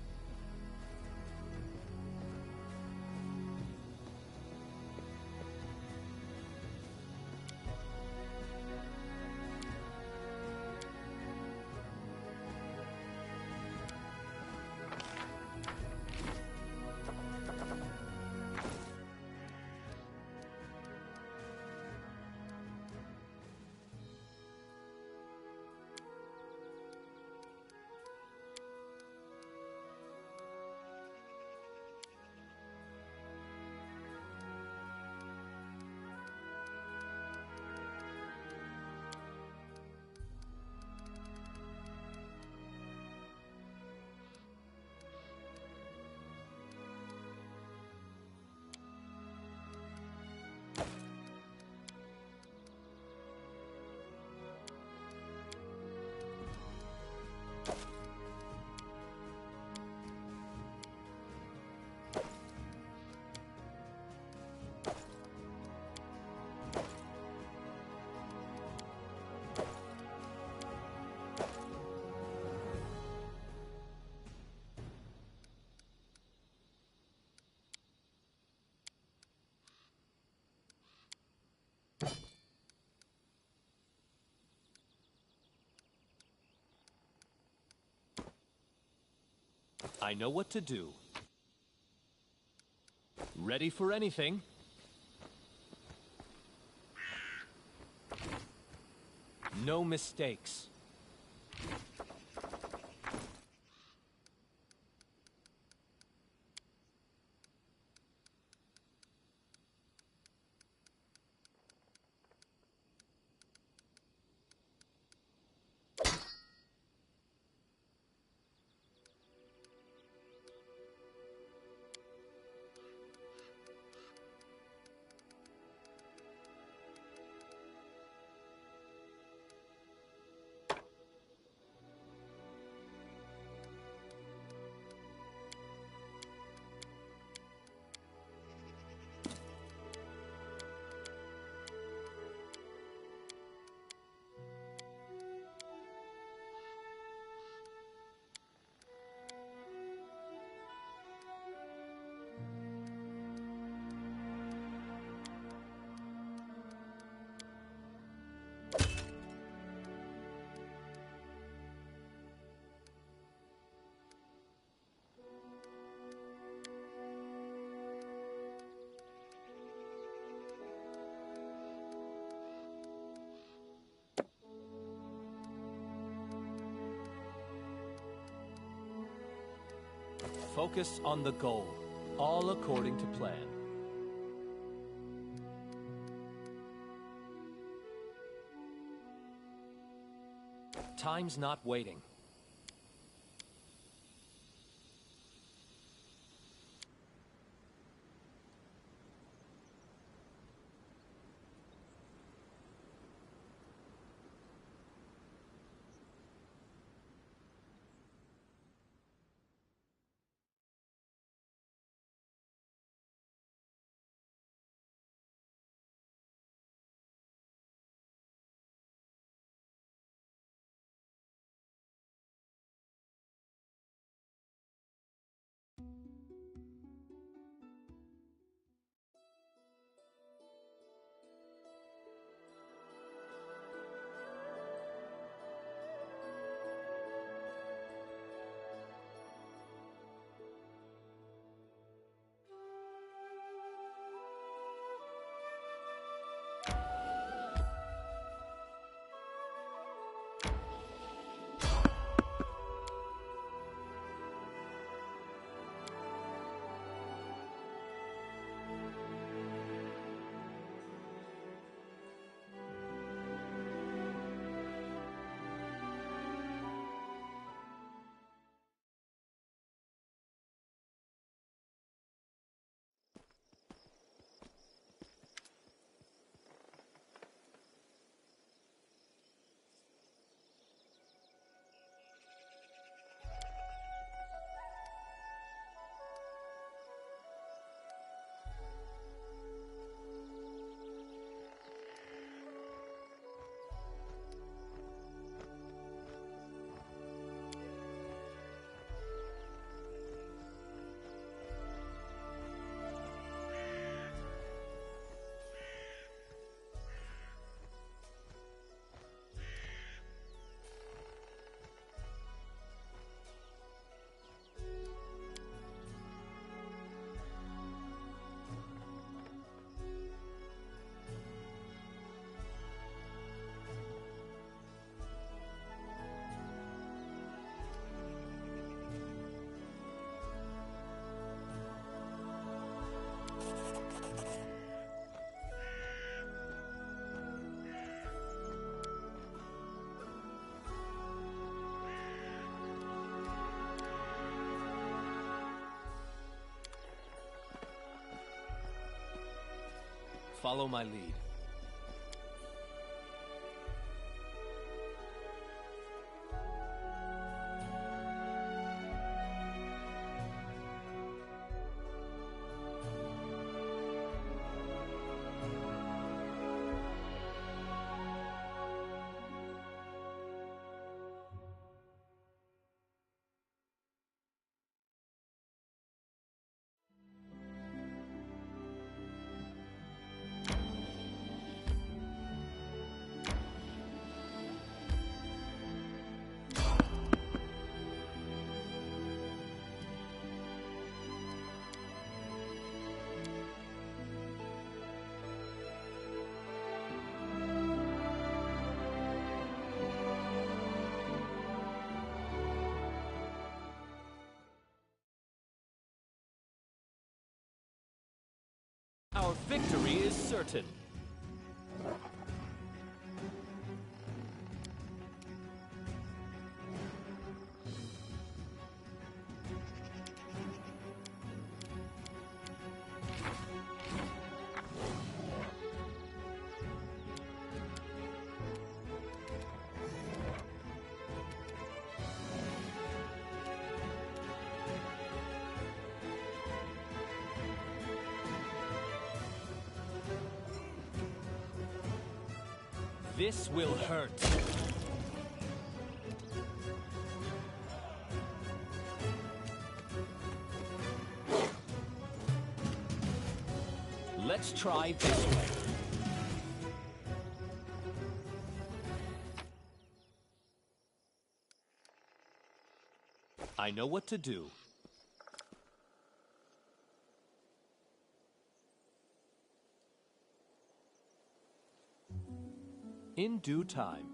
I know what to do. Ready for anything? No mistakes. Focus on the goal, all according to plan. Time's not waiting. follow my lead. Our victory is certain. This will hurt. Let's try this way. I know what to do. In due time.